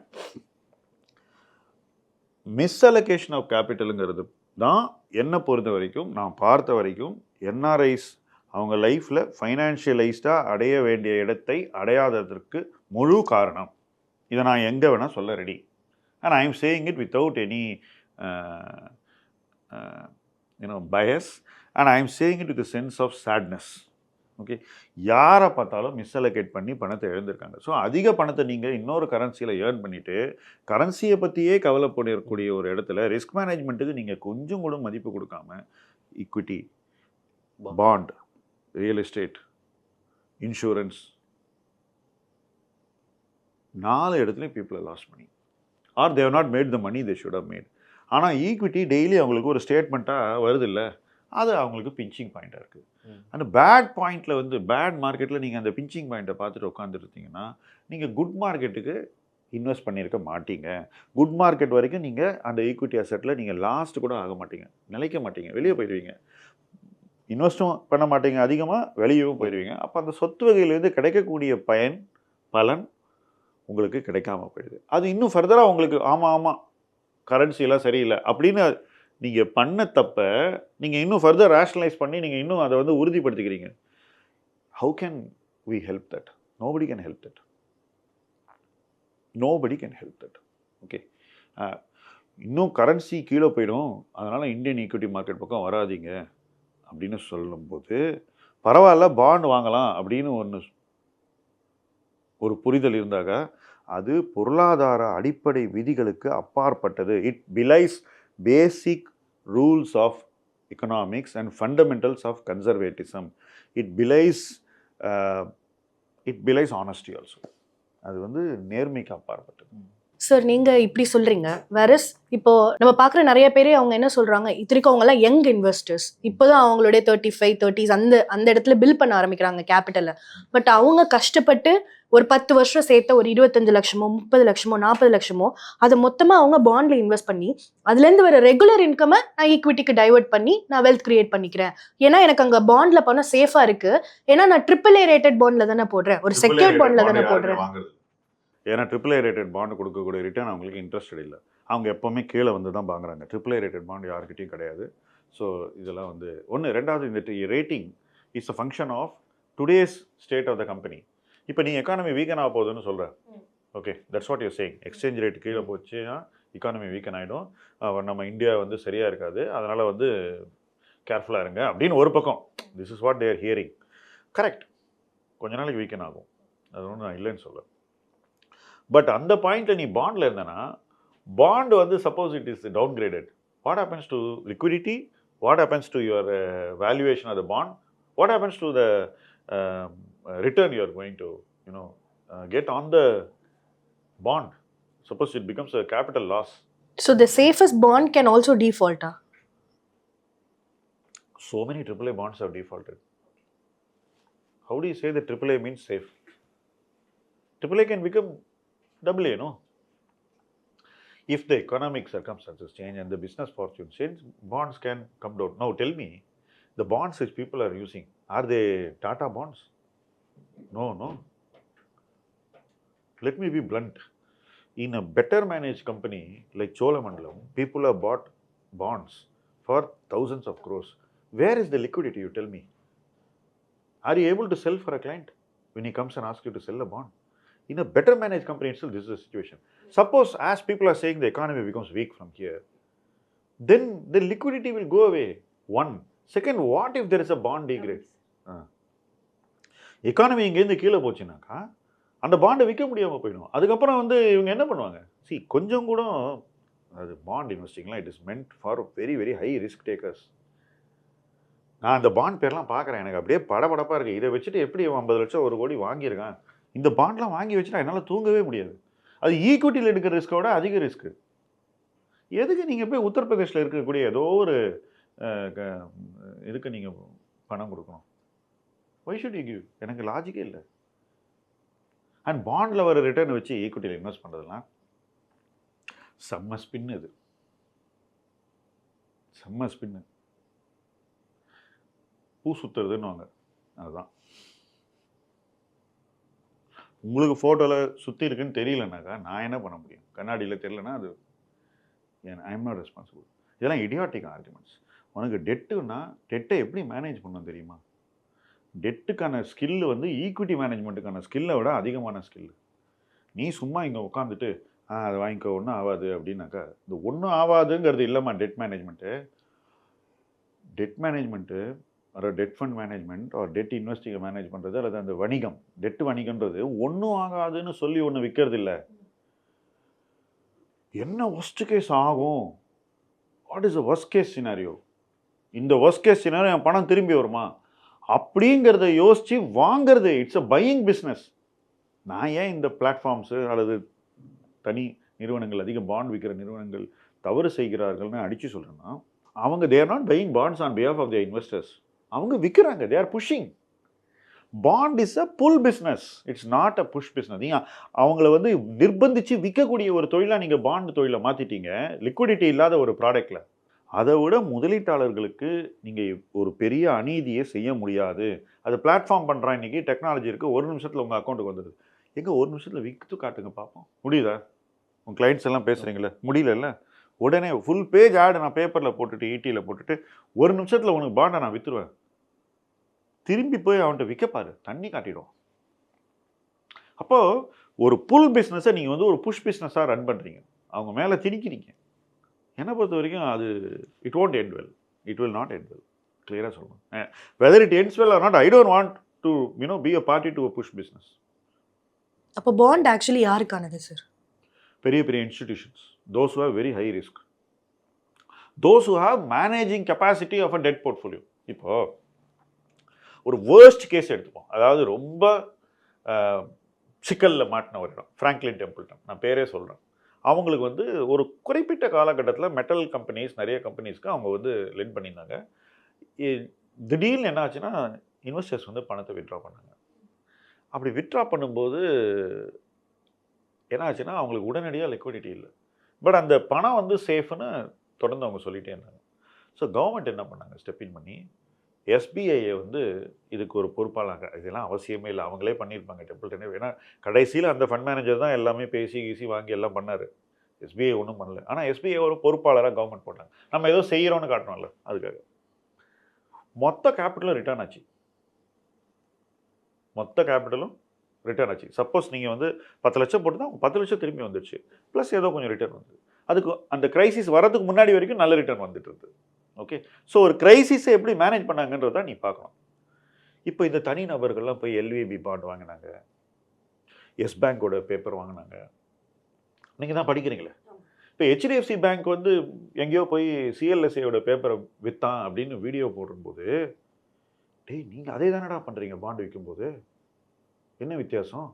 மிஸ் அலோகேஷன் ஆஃப் கேபிட்டலுங்கிறது தான் என்னை பொறுத்த வரைக்கும், நான் பார்த்த வரைக்கும் என்ஆர்ஐஸ் அவங்க லைஃப்பில் ஃபைனான்ஷியலைஸ்டாக அடைய வேண்டிய இடத்தை அடையாததற்கு முழு காரணம். இதை நான் எங்கே வேணால் சொல்ல ready. And I am saying it without any bias, and I am saying it with a sense of sadness. Okay, யாரை பார்த்தாலும் மிஸ்அலோகேட் பண்ணி பணத்தை இழந்திருக்காங்க. ஸோ அதிக பணத்தை நீங்கள் இன்னொரு கரன்சியில் ஏர்ன் பண்ணிவிட்டு கரன்சியை பற்றியே கவலைப்படக்கூடிய ஒரு இடத்துல ரிஸ்க் மேனேஜ்மெண்ட்டுக்கு நீங்கள் கொஞ்சம் கூட மதிப்பு கொடுக்காம equity, bond, real estate, insurance, 4 இடத்துலையும் people loss money or they not made the money they should have made. ஆனால் ஈக்விட்டி டெய்லி அவங்களுக்கு ஒரு ஸ்டேட்மெண்ட்டாக வருது இல்லை, அது அவங்களுக்கு பிஞ்சிங் பாயிண்ட்டாக இருக்குது. அந்த பேட் பாயிண்டில் வந்து பேட் மார்க்கெட்டில் நீங்கள் அந்த பிஞ்சிங் பாயிண்ட்டை பார்த்துட்டு உட்காந்துருந்தீங்கன்னா நீங்கள் குட் மார்க்கெட்டுக்கு இன்வெஸ்ட் பண்ணியிருக்க மாட்டீங்க. குட் மார்க்கெட் வரைக்கும் நீங்கள் அந்த ஈக்விட்டி அசெட்டில் நீங்கள் லாஸ்ட் கூட ஆக மாட்டீங்க, நிலைக்க மாட்டீங்க, வெளியே போயிடுவீங்க. இன்வெஸ்ட்டும் பண்ண மாட்டீங்க, அதிகமாக வெளியவும் போயிடுவீங்க. அப்போ அந்த சொத்து வகையிலேருந்து கிடைக்கக்கூடிய பலன் உங்களுக்கு கிடைக்காம போயிடுது. அது இன்னும் ஃபர்தராக உங்களுக்கு ஆமாம் கரன்சியெல்லாம் சரியில்லை அப்படின்னு நீங்கள் பண்ண தப்ப நீங்கள் இன்னும் ஃபர்தர் ரேஷனலைஸ் பண்ணி நீங்கள் இன்னும் அதை வந்து உறுதிப்படுத்திக்கிறீங்க. How can we help that? Nobody can help that. Nobody can help that. Okay, இன்னும் கரன்சி கீழே போயிடும், அதனால் இந்தியன் ஈக்விட்டி மார்க்கெட் பக்கம் வராதிங்க அப்படின்னு சொல்லும்போது பரவாயில்ல பாண்ட் வாங்கலாம் அப்படின்னு ஒரு புரிதல் இருந்தாக அது பொருளாதார அடிப்படை விதிகளுக்கு அப்பாற்பட்டது. It belies basic rules of economics and fundamentals of conservatism. It belies honesty also. அது வந்து நேர்மைக்கு அப்பாற்பட்டது. சார், நீங்கள் இப்படி சொல்கிறீங்க, வேறஸ் இப்போ நம்ம பார்க்குற நிறைய பேர் அவங்க என்ன சொல்கிறாங்க, இத்தனைக்கும் அவங்கெல்லாம் யங் இன்வெஸ்டர்ஸ், இப்போ தான் அவங்களுடைய 35, 30s அந்த இடத்துல பில் பண்ண ஆரம்பிக்கிறாங்க கேபிட்டலை. பட் அவங்க கஷ்டப்பட்டு ஒரு 10 வருஷம் சேர்த்த ஒரு 25 லட்சமோ 30 லட்சமோ 40 லட்சமோ அதை மொத்தமாக அவங்க பாண்டில் இன்வெஸ்ட் பண்ணி அதுலேருந்து வர ரெகுலர் இன்கமை நான் ஈக்விட்டிக்கு டைவர்ட் பண்ணி நான் வெல்த் கிரியேட் பண்ணிக்கிறேன். ஏன்னா எனக்கு அங்கே பாண்டில் பணம் சேஃபாக இருக்குது, ஏன்னா நான் AAA ரேட்டட் பாண்டில் தானே போடுறேன், ஒரு செக்யூர்ட் பாண்டில் தானே போடுறேன். ஏன்னா AAA ரேட்டட் பாண்டு கொடுக்கக்கூடிய ரிட்டர்ன் அவங்களுக்கு இன்ட்ரெஸ்டட் இல்லை. அவங்க எப்போவுமே கீழே வந்து தான் வாங்குறாங்க. AAA ரேட்டட் பாண்டு யாருக்கிட்டையும் கிடையாது. ஸோ இதெல்லாம் வந்து ஒன்று. ரெண்டாவது, இந்த rating is a function of today's state of the company. இப்போ நீ எக்கானமி வீக்கன் ஆக போகுதுன்னு சொல்கிறேன். Okay, that's what you're saying. Exchange rate கீழே போச்சுன்னா எக்கானமி வீக்கன் ஆகிடும், நம்ம இந்தியா வந்து சரியாக இருக்காது, அதனால் வந்து கேர்ஃபுல்லாக இருங்க அப்படின்னு ஒரு பக்கம். This is what they're hearing. Correct, கொஞ்ச நாளைக்கு வீக்கன் ஆகும், அது ஒன்றும் நான் இல்லைன்னு சொல்லுவேன். பட் அந்த பாயிண்டில் நீ பாண்டில் இருந்தேன்னா பாண்ட் வந்து suppose it is downgraded, what happens to liquidity, what happens to your valuation of the bond, what happens to the return you are going to get on the bond? Suppose it becomes a capital loss. So the safest bond can also default. So many AAA bonds have defaulted. How do you say that AAA means safe? AAA can become AA, no? If the economic circumstances change and the business fortune change, bonds can come down. Now tell me, the bonds which people are using, are they Tata bonds? No. Let me be blunt. In a better managed company like Cholamandalam, people have bought bonds for thousands of crores. Where is the liquidity, you tell me? Are you able to sell for a client when he comes and asks you to sell a bond? In a better managed company itself, this is the situation. Suppose, as people are saying, the economy becomes weak from here, then the liquidity will go away. One. Second, what if there is a bond degrade? Economy இங்கேருந்து கீழே போச்சுனாக்கா அந்த பாண்டை விற்க முடியாமல் போயிடும். அதுக்கப்புறம் வந்து இவங்க என்ன பண்ணுவாங்க? கொஞ்சம் கூட அது பாண்ட் இன்வெஸ்டிங்லாம் it is meant for very very high risk takers. நான் அந்த பாண்ட் பேர்லாம் பார்க்குறேன், எனக்கு அப்படியே படபடப்பாக இருக்குது. இதை வச்சுட்டு எப்படி 50 லட்சம் 1 கோடி வாங்கியிருக்கான்? இந்த பாண்ட்லாம் வாங்கி வச்சுட்டா என்னால் தூங்கவே முடியாது. அது ஈக்விட்டியில் எடுக்கிற ரிஸ்க்கை விட அதிக ரிஸ்க்கு. எதுக்கு நீங்கள் போய் உத்தரப்பிரதேசில் இருக்கக்கூடிய ஏதோ ஒரு இதுக்கு நீங்கள் பணம் கொடுக்கணும்? Why should you give? எனக்கு லாஜிக்கே இல்லை. அண்ட் பாண்டில் வர ரிட்டர்ன் வச்சு ஈக்விட்டியில் இன்வெஸ்ட் பண்ணுறதுலாம் செம்ம ஸ்பின். இது செம்ம ஸ்பின்னு. பூ சுற்றுறதுன்னு வாங்க, அதுதான். உங்களுக்கு ஃபோட்டோவில் சுற்றி இருக்குன்னு தெரியலனாக்கா நான் என்ன பண்ண முடியும்? கண்ணாடியில் தெரியலனா அது ஐ எம் நாட் ரெஸ்பான்சிபிள். இதெல்லாம் இடியாட்டிக் ஆர்குமெண்ட்ஸ். உனக்கு டெட்டுன்னா டெட்டை எப்படி மேனேஜ் பண்ணணும் தெரியுமா? டெட்டுக்கான ஸ்கில்லு வந்து ஈக்விட்டி மேனேஜ்மெண்ட்டுக்கான ஸ்கில்லை விட அதிகமான ஸ்கில்லு. நீ சும்மா இங்கே உட்காந்துட்டு அதை வாங்கிக்க ஒன்றும் ஆகாது அப்படின்னாக்கா, இந்த ஒன்றும் ஆகாதுங்கிறது இல்லைம்மா. டெட் மேனேஜ்மெண்ட்டு ஒரு டெட் ஃபண்ட் மேனேஜ்மெண்ட் ஒரு டெட் இன்வெஸ்டிங்கை மேனேஜ் பண்ணுறது அல்லது அந்த வணிகம், டெட்டு வணிகன்றது ஒன்றும் ஆகாதுன்னு சொல்லி ஒன்று விற்கிறது இல்லை. என்ன ஒஸ்ட் கேஸ் ஆகும்? What is a worst case scenario? இந்த ஒஸ்ட் கேஸ் சினாரியோ என் பணம் திரும்பி வருமா அப்படிங்கிறத யோசித்து வாங்கிறது. It's a buying business. நான் ஏன் இந்த பிளாட்ஃபார்ம்ஸு அல்லது தனி நிறுவனங்கள், அதிக பாண்ட் விற்கிற நிறுவனங்கள் தவறு செய்கிறார்கள்னு அடித்து சொல்கிறேன்னா, அவங்க they are not buying bonds on behalf of the investors. அவங்க விற்கிறாங்க, they are pushing. Bond is a pull business, it's not a push business. நீங்கள் அவங்கள வந்து நிர்பந்தித்து விற்கக்கூடிய ஒரு தொழிலாக நீங்கள் பாண்ட் தொழிலை மாற்றிட்டீங்க, லிக்விடிட்டி இல்லாத ஒரு ப்ராடக்டில். அதை விட முதலீட்டாளர்களுக்கு நீங்கள் ஒரு பெரிய அநீதியை செய்ய முடியாது. அது பிளாட்ஃபார்ம் பண்ணுறான். இன்றைக்கி டெக்னாலஜி இருக்குது, 1 நிமிஷத்தில் உங்கள் அக்கௌண்ட்டுக்கு வந்துடுது. எங்கே 1 நிமிஷத்தில் விற்று காட்டுங்க பார்ப்போம். முடியுதா? உங்கள் கிளைண்ட்ஸ் எல்லாம் பேசுகிறீங்களே, முடியல. உடனே ஃபுல் பேஜ் ஆடு நான் பேப்பரில் போட்டுட்டு ஈட்டியில் போட்டுட்டு 1 நிமிஷத்தில் உனக்கு பாண்டை நான் விற்றுருவேன். திரும்பி போய் அவன்கிட்ட விற்கப்பாரு, தண்ணி காட்டிடும். அப்போது ஒரு புல் பிஸ்னஸை நீங்கள் வந்து ஒரு புஷ் பிஸ்னஸாக ரன் பண்ணுறீங்க, அவங்க மேலே திணிக்கிறீங்க. என்னை பொறுத்த வரைக்கும் அது it won't end well. It will not end well. கிளியராக சொல்லணும். Whether it ends well or not, I don't want to be a party to a push business. அப்போ பாண்ட் ஆக்சுவலி யாருக்கானது சார்? பெரிய பெரிய institutions, those who have very high risk, those who have managing capacity of a debt portfolio. இப்போ ஒரு worst case எடுத்துப்போம். அதாவது ரொம்ப சிக்கலில் மாட்டின ஒரு இடம், ஃப்ராங்க்லின் டெம்பிள்டன், நான் பேரே சொல்கிறேன். அவங்களுக்கு வந்து ஒரு குறிப்பிட்ட காலகட்டத்தில் மெட்டல் கம்பெனிஸ், நிறைய கம்பெனிஸ்க்கு அவங்க வந்து லெண்ட் பண்ணியிருந்தாங்க. திடீர்னு என்ன ஆச்சுன்னா, இன்வெஸ்டர்ஸ் வந்து பணத்தை வித்ட்ரா பண்ணாங்க. அப்படி வித்ட்ரா பண்ணும்போது என்ன ஆச்சுன்னா, அவங்களுக்கு உடனடியாக லிக்விடிட்டி இல்லை. பட் அந்த பணம் வந்து சேஃப்னு தொடர்ந்து அவங்க சொல்லிகிட்டே இருந்தாங்க. ஸோ கவர்மெண்ட் என்ன பண்ணாங்க, ஸ்டெப்பின் பண்ணி எஸ்பிஐயை வந்து இதுக்கு ஒரு பொறுப்பாளாங்க. இதெல்லாம் அவசியமே இல்லை, அவங்களே பண்ணியிருப்பாங்க டெம்பிள்டனே. ஏன்னா கடைசியில் அந்த ஃபண்ட் மேனேஜர் தான் எல்லாமே பேசி வாங்கி எல்லாம் பண்ணார். எஸ்பிஐ ஒன்றும் பண்ணல. ஆனால் எஸ்பிஐ ஒரு பொறுப்பாளராக கவர்மெண்ட் போட்டாங்க. நம்ம ஏதோ செய்கிறோன்னு காட்டணும்ல, அதுக்காக. மொத்த கேபிட்டலும் ரிட்டர்ன் ஆச்சு. மொத்த கேபிட்டலும் ரிட்டர்ன் ஆச்சு. சப்போஸ் நீங்கள் வந்து 10 லட்சம் போட்டு தான் 10 லட்சம் திரும்பி வந்துடுச்சு, ப்ளஸ் ஏதோ கொஞ்சம் ரிட்டர்ன் வந்து. அதுக்கு அந்த கிரைசிஸ் வரதுக்கு முன்னாடி வரைக்கும் நல்ல ரிட்டர்ன் வந்துட்டு இருந்தது. ஓகே, ஸோ ஒரு கிரைசிஸை எப்படி மேனேஜ் பண்ணாங்கன்றதான் நீ பார்க்கணும். இப்போ இந்த தனி நபர்கள்லாம் போய் எல்விபி பாண்ட் வாங்கினாங்க, எஸ் பேங்கோட பேப்பர் வாங்கினாங்க. நீங்கள் தான் படிக்கிறீங்களே. இப்போ ஹெச்டிஎஃப்சி பேங்க் வந்து எங்கேயோ போய் சிஎல்எஸ்ஏயோட பேப்பரை விற்றான் அப்படின்னு வீடியோ போடும்போது, டேய் நீங்கள் அதே தானடா பண்ணுறீங்க பாண்டு விற்கும்போது, என்ன வித்தியாசம்?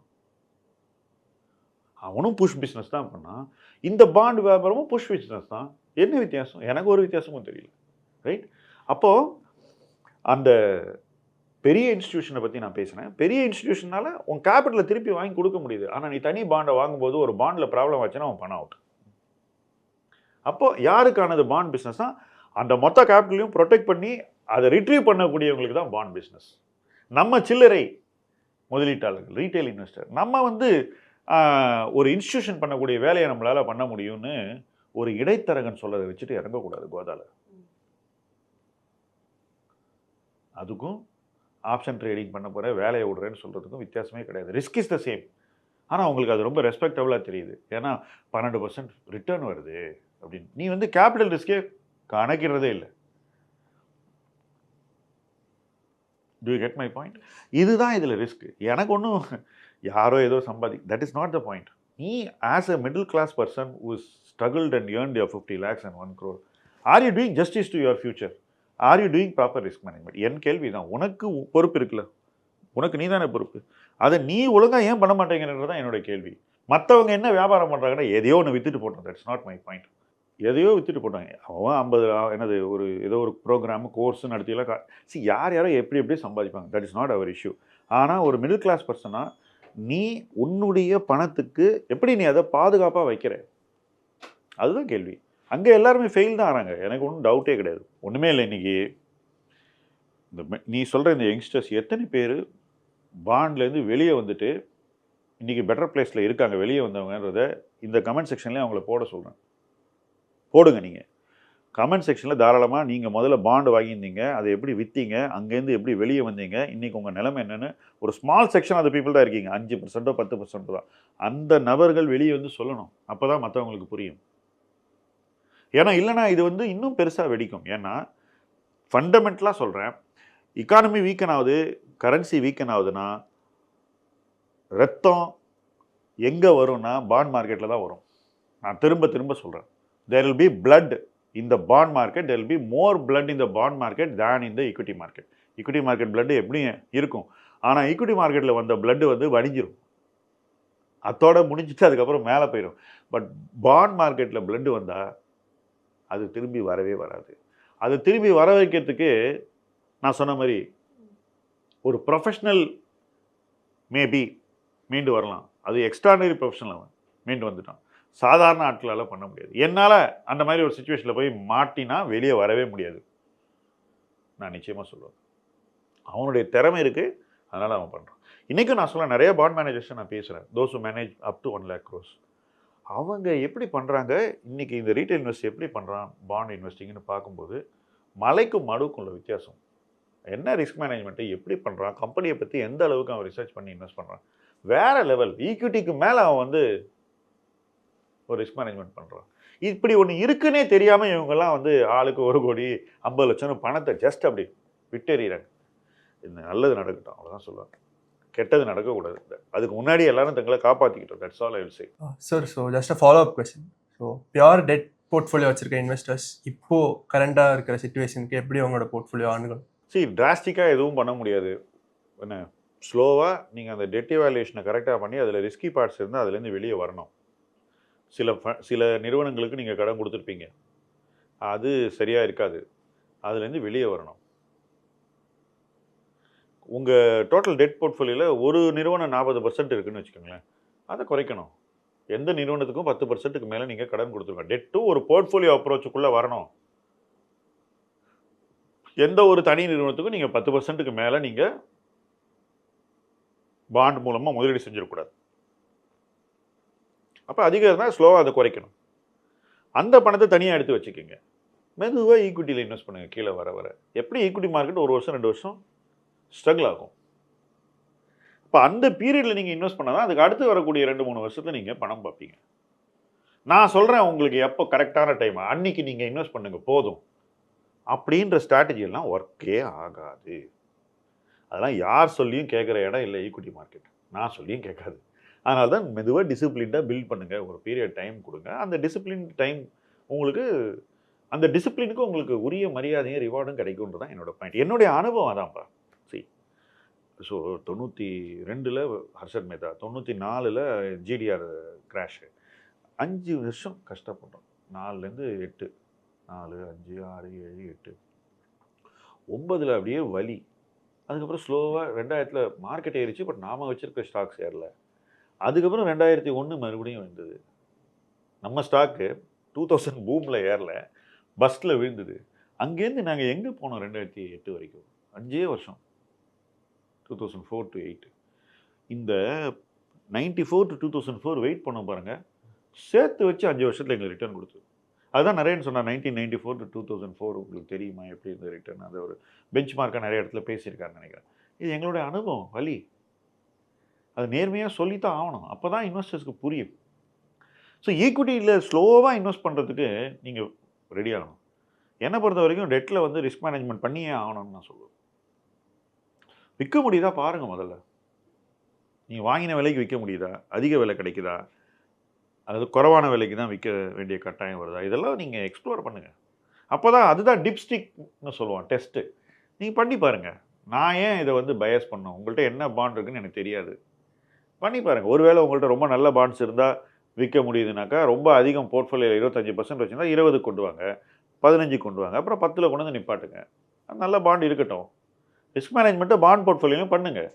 அவனும் புஷ் பிஸ்னஸ் தான் பண்ணான், இந்த பாண்டு வியாபாரமும் புஷ் பிஸ்னஸ் தான். என்ன வித்தியாசம்? எனக்கு ஒரு வித்தியாசமும் தெரியல. ரைட்? அப்போது அந்த பெரிய இன்ஸ்டிடியூஷனை பற்றி நான் பேசினேன். பெரிய இன்ஸ்டிடியூஷனால் உன் கேபிட்டலை திருப்பி வாங்கி கொடுக்க முடியுது. ஆனால் நீ தனி பாண்டை வாங்கும்போது ஒரு பாண்டில் ப்ராப்ளம் ஆச்சுன்னா அவன் பணம் அவுட். அப்போது யாருக்கானது பாண்ட் பிஸ்னஸ் தான்? அந்த மொத்த கேபிட்டலையும் ப்ரொடெக்ட் பண்ணி அதை ரிட்ரீவ் பண்ணக்கூடியவங்களுக்கு தான் பாண்ட் பிஸ்னஸ். நம்ம சில்லறை முதலீட்டாளர்கள், ரீட்டைல் இன்வெஸ்டர், நம்ம வந்து ஒரு இன்ஸ்டிடியூஷன் பண்ணக்கூடிய வேலையை நம்மளால் பண்ண முடியும்னு ஒரு இடைத்தரகன் சொல்லதை வச்சுட்டு இறங்கக்கூடாது கோதால. அதுக்கும் ஆப்ஷன் ட்ரேடிங் பண்ண போகிற வேலையை விடுறேன்னு சொல்கிறதுக்கும் வித்தியாசமே கிடையாது. Risk is the same. ஆனால் உங்களுக்கு அது ரொம்ப ரெஸ்பெக்டபுளாக தெரியுது. ஏன்னா 12% ரிட்டர்ன் வருது அப்படின்னு. நீ வந்து கேபிட்டல் ரிஸ்கே கணக்கிறதே இல்லை. Do you get my point? இதுதான் இதில் ரிஸ்க். எனக்கு ஒன்றும் யாரோ ஏதோ that is not the point. நீ as a middle class person who struggled and earned your 50 lakhs and 1 crore, are you doing justice to your future? Are you doing proper risk management? என் கேள்வி தான். உனக்கு பொறுப்பு இருக்குல்ல, உனக்கு நீ தானே பொறுப்பு. அதை நீ ஒழுங்காக ஏன் பண்ண மாட்டேங்கிறது தான் என்னோட கேள்வி. மற்றவங்க என்ன வியாபாரம் பண்ணுறாங்கன்னா எதையோ ஒன்று வித்துட்டு போட்டோம். That's not my point. எதையோ வித்துட்டு போட்டாங்க. அவன் 50 என்னது ஒரு ஏதோ ஒரு ப்ரோக்ராம் கோர்ஸ் நடத்தியெல்லாம் யார் யாரோ எப்படி எப்படி சம்பாதிப்பாங்க. That is not our issue. ஆனால் ஒரு மிடில் கிளாஸ் பர்சனாக நீ உன்னுடைய பணத்துக்கு எப்படி நீ அதை பாதுகாப்பாக வைக்கிற, அதுதான் கேள்வி. அங்கே எல்லாருமே ஃபெயில் தான் ஆகிறாங்க. எனக்கு ஒன்றும் டவுட்டே கிடையாது. ஒன்றுமே இல்லை. இன்றைக்கி நீ சொல்கிற இந்த யங்ஸ்டர்ஸ் எத்தனை பேர் பாண்ட்லேருந்து வெளியே வந்துட்டு இன்றைக்கி பெட்டர் பிளேஸில் இருக்காங்க வெளியே வந்தவங்கன்றத இந்த கமெண்ட் செக்ஷன்லேயே அவங்கள போட சொல்கிறேன். போடுங்க. நீங்கள் கமெண்ட் செக்ஷனில் தாராளமாக நீங்கள் முதல்ல பாண்டு வாங்கியிருந்தீங்க, அதை எப்படி விற்றீங்க, அங்கேருந்து எப்படி வெளியே வந்தீங்க, இன்றைக்கி உங்கள் நிலைமை என்னென்னு ஒரு small section of the people தான் இருக்கீங்க. 5% 10% தான். அந்த நபர்கள் வெளியே வந்து சொல்லணும். அப்போ தான் மற்றவங்களுக்கு புரியும். ஏன்னா இல்லைனா இது வந்து இன்னும் பெருசாக வெடிக்கும். ஏன்னா ஃபண்டமெண்டலாக சொல்கிறேன், இக்கானமி வீக்கன் ஆகுது, கரன்சி வீக்கன் ஆகுதுன்னா ரத்தம் எங்கே வரும்னா பாண்ட் மார்க்கெட்டில் தான் வரும். நான் திரும்ப திரும்ப சொல்கிறேன். there will be blood in the bond market. there will be more blood in the bond market than in the equity market. equity market blood எப்படி இருக்கும்? ஆனால் equity மார்க்கெட்டில் வந்த blood வந்து வடிஞ்சிரும், அதோட முடிஞ்சிட்டு அதுக்கப்புறம் மேலே போயிடும். பட் பாண்ட் மார்க்கெட்டில் blood வந்தால் அது திரும்பி வரவே வராது. அது திரும்பி வர வைக்கிறதுக்கு நான் சொன்ன மாதிரி ஒரு ப்ரொஃபஷ்னல் மேபி மீண்டு வரலாம். அது எக்ஸ்ட்ரானரி ப்ரொஃபஷனல் அவன் மீண்டு வந்துட்டான். சாதாரண ஆட்களால் பண்ண முடியாது. என்னால் அந்த மாதிரி ஒரு சுச்சுவேஷனில் போய் மாட்டினா வெளியே வரவே முடியாது. நான் நிச்சயமாக சொல்லுவேன். அவனுடைய திறமை இருக்குது, அதனால் அவன் பண்ணுறான். இன்றைக்கும் நான் சொல்ல நிறைய பாண்ட் மேனேஜர்ஸை நான் பேசுகிறேன். Those manage up to 1 lakh crores. அவங்க எப்படி பண்ணுறாங்க, இன்றைக்கி இந்த ரீட்டைல் இன்வெஸ்ட் எப்படி பண்ணுறான் பாண்ட் இன்வெஸ்டிங்னு பார்க்கும்போது மலைக்கும் மடுக்கும் உள்ள வித்தியாசம். என்ன ரிஸ்க் மேனேஜ்மெண்ட்டு எப்படி பண்ணுறான், கம்பெனியை பற்றி எந்த அளவுக்கு அவன் ரிசர்ச் பண்ணி இன்வெஸ்ட் பண்ணுறான், வேறு லெவல். ஈக்விட்டிக்கு மேலே அவன் வந்து ஒரு ரிஸ்க் மேனேஜ்மெண்ட் பண்ணுறான். இப்படி ஒன்று இருக்குன்னே தெரியாமல் இவங்கெல்லாம் வந்து ஆளுக்கு 1 கோடி 50 லட்சம் பணத்தை ஜஸ்ட் அப்படி விட்டெறிகிறாங்க. இந்த நல்லது நடக்கட்டும், அவ்வளோதான் சொல்லுவாங்க. கெட்டது நடக்கக்கூடாது. அதுக்கு முன்னாடி எல்லாரும் தங்களை காப்பாற்றிக்கிட்டோம். That's all I will say. Sir, so just a follow up question. So pure debt portfolio வச்சிருக்க இன்வெஸ்டர்ஸ் இப்போது கரண்டாக இருக்கிற சிச்சுவேஷனுக்கு எப்படி அவங்களோட போர்ட்ஃபோலியோ ஆண்டுகள்? டிராஸ்டிக்காக எதுவும் பண்ண முடியாது. என்ன ஸ்லோவாக நீங்கள் அந்த டெட் இவாலுவேஷனை கரெக்டாக பண்ணி அதில் ரிஸ்கி பார்ட்ஸ் இருந்தால் அதுலேருந்து வெளியே வரணும். சில நிறுவனங்களுக்கு நீங்கள் கடன் கொடுத்துருப்பீங்க, அது சரியாக இருக்காது, அதுலேருந்து வெளியே வரணும். உங்கள் டோட்டல் டெட் போர்ட்ஃபோலியோவில் ஒரு நிறுவனம் 40% இருக்குதுன்னு வச்சுக்கோங்களேன், அதை குறைக்கணும். எந்த நிறுவனத்துக்கும் 10%க்கு மேலே நீங்கள் கடன் கொடுத்துருங்க. டெட்டும் ஒரு போர்ட்ஃபோலியோ அப்ரோச்சுக்குள்ளே வரணும். எந்த ஒரு தனி நிறுவனத்துக்கும் நீங்கள் 10%க்கு மேலே நீங்கள் பாண்ட் மூலமாக முதலீடு செஞ்சிடக்கூடாது. அப்போ அதிகம் இருந்தால் ஸ்லோவாக அதை குறைக்கணும். அந்த பணத்தை தனியாக எடுத்து வச்சுக்கோங்க. மெதுவாக ஈக்விட்டியில் இன்வெஸ்ட் பண்ணுங்கள். கீழே வர வர எப்படி ஈக்விட்டி மார்க்கெட் 1 வருஷம் 2 வருஷம் ஸ்ட்ரகிள் ஆகும். இப்போ அந்த பீரியடில் நீங்கள் இன்வெஸ்ட் பண்ணால் தான் அதுக்கு அடுத்து வரக்கூடிய 2-3 வருஷத்தில் நீங்கள் பணம் பார்ப்பீங்க. நான் சொல்கிறேன் உங்களுக்கு எப்போ கரெக்டான டைம் அன்னைக்கு நீங்கள் இன்வெஸ்ட் பண்ணுங்கள் போதும் அப்படின்ற ஸ்ட்ராட்டஜியெல்லாம் ஒர்க்கே ஆகாது. அதெல்லாம் யார் சொல்லியும் கேட்குற இடம் இல்லை ஈக்விட்டி மார்க்கெட். நான் சொல்லியும் கேட்காது. அதனால தான் மெதுவாக டிசிப்ளின்டாக பில்ட் பண்ணுங்கள். ஒரு பீரியட் டைம் கொடுங்க. அந்த டிசிப்ளின் டைம் உங்களுக்கு அந்த டிசிப்ளினுக்கு உங்களுக்கு உரிய மரியாதையும் ரிவார்டும் கிடைக்கும்ன்றது தான் என்னோடய பாயிண்ட். என்னுடைய அனுபவம் அதான்ப்பா. ஸோ 92ல் ஹர்ஷத் மேத்தா, 94ல் ஜிடிஆர் கிராஷு, 5 வருஷம் கஷ்டப்பட்டோம். 4லேருந்து 8, 4, 5, 6, 7, 8, 9ல் அப்படியே வலி. அதுக்கப்புறம் ஸ்லோவாக 2000ல் மார்க்கெட் ஏறிச்சு. பட் நாம் வச்சுருக்க ஸ்டாக்ஸ் ஏறல. அதுக்கப்புறம் 2001 மறுபடியும் வந்தது. நம்ம ஸ்டாக்கு 2000 பூமில் ஏறல, பஸ்ட்டில் விழுந்தது. அங்கேருந்து நாங்கள் எங்கே போனோம் 2008 வரைக்கும்? 5 வருஷம், 2004 to 8. இந்த 94 to 2004 வெயிட் பண்ண பாருங்கள். சேர்த்து வச்சு 5 வருஷத்தில் எங்களுக்கு ரிட்டர்ன் கொடுத்தது. அதுதான் நிறையன்னு சொன்னால் 1994 to 2004 உங்களுக்கு தெரியுமா எப்படி இருந்த ரிட்டர்ன்? அதை ஒரு பெஞ்ச் மார்க்காக நிறைய இடத்துல பேசியிருக்காருன்னு நினைக்கிறேன். இது எங்களுடைய அனுபவம். வலி அது நேர்மையாக சொல்லித்தான் ஆகணும். அப்போ தான் இன்வெஸ்டர்ஸ்க்கு புரியும். ஸோ ஈக்விட்டியில் ஸ்லோவாக இன்வெஸ்ட் பண்ணுறதுக்கு நீங்கள் ரெடி ஆகணும். என்னை பொறுத்த வரைக்கும் டெட்டில் வந்து ரிஸ்க் மேனேஜ்மெண்ட் பண்ணியே ஆகணும்னு நான் சொல்லுவேன். விற்க முடியுதா பாருங்கள் முதல்ல. நீங்கள் வாங்கின விலைக்கு விற்க முடியுதா, அதிக விலை கிடைக்குதா, அது குறைவான விலைக்கு தான் விற்க வேண்டிய கட்டாயம் வருதா, இதெல்லாம் நீங்கள் எக்ஸ்ப்ளோர் பண்ணுங்கள். அப்போ தான் அதுதான் டிப்ஸ்டிக்னு சொல்லுவான் டெஸ்ட்டு. நீங்கள் பண்ணி பாருங்கள். நான் ஏன் இதை வந்து பயஸ் பண்ணோம், உங்கள்கிட்ட என்ன பாண்ட் இருக்குன்னு எனக்கு தெரியாது, பண்ணி பாருங்கள். ஒருவேளை உங்கள்கிட்ட ரொம்ப நல்ல பாண்ட்ஸ் இருந்தால் விற்க முடியுதுனாக்கா ரொம்ப அதிகம் போர்ட்ஃபோலியோவில் 25% வச்சுருந்தா 20 கொண்டு வாங்க, 15 கொண்டு வாங்க, அப்புறம் 10 கொண்டு வந்து நிப்பாட்டுங்க. நல்ல பாண்ட் இருக்கட்டும். ரிஸ்க் மேனேஜ்மெண்ட்டை பாண்ட் போர்ட்ஃபோலியோலையும் பண்ணுங்கள்.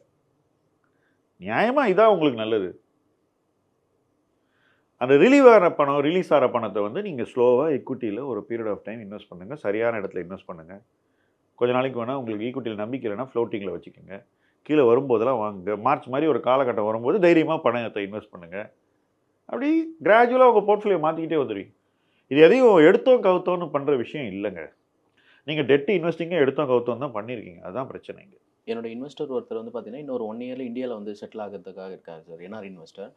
நியாயமாக இதான் உங்களுக்கு நல்லது. அந்த ரிலீஸ் ஆகிற பணத்தை வந்து நீங்கள் ஸ்லோவாக எக்விட்டியில் ஒரு பீரியட் ஆஃப் டைம் இன்வெஸ்ட் பண்ணுங்கள். சரியான இடத்துல இன்வெஸ்ட் பண்ணுங்கள். கொஞ்ச நாளைக்கு வேணால் உங்களுக்கு ஈக்விட்டியில் நம்பிக்கை இல்லைன்னா ஃப்ளோட்டிங்கில் வச்சுக்கோங்க. கீழே வரும்போதெல்லாம் வாங்குங்க. மார்ச் மாதிரி ஒரு காலகட்டம் வரும்போது தைரியமாக பணத்தை இன்வெஸ்ட் பண்ணுங்கள். அப்படி கிராஜுவலாக உங்கள் போர்ட்ஃபோலியோ மாற்றிக்கிட்டே வந்துடுவீங்க. இது எதையும் எடுத்தோம் கவுத்தோன்னு பண்ணுற விஷயம் இல்லைங்க. நீங்கள் டெட்டு இன்வெஸ்டிங்கே எடுத்தோம் கவுத்தோம் தான் பண்ணியிருக்கீங்க. அதுதான் பிரச்சனை இங்கே. என்னோட இன்வெஸ்டர் ஒருத்தர் வந்து பார்த்தீங்கன்னா இன்னொரு 1 இயரில் இந்தியாவில் வந்து செட்டில் ஆகிறதுக்காக இருக்காரு சார். NR investor.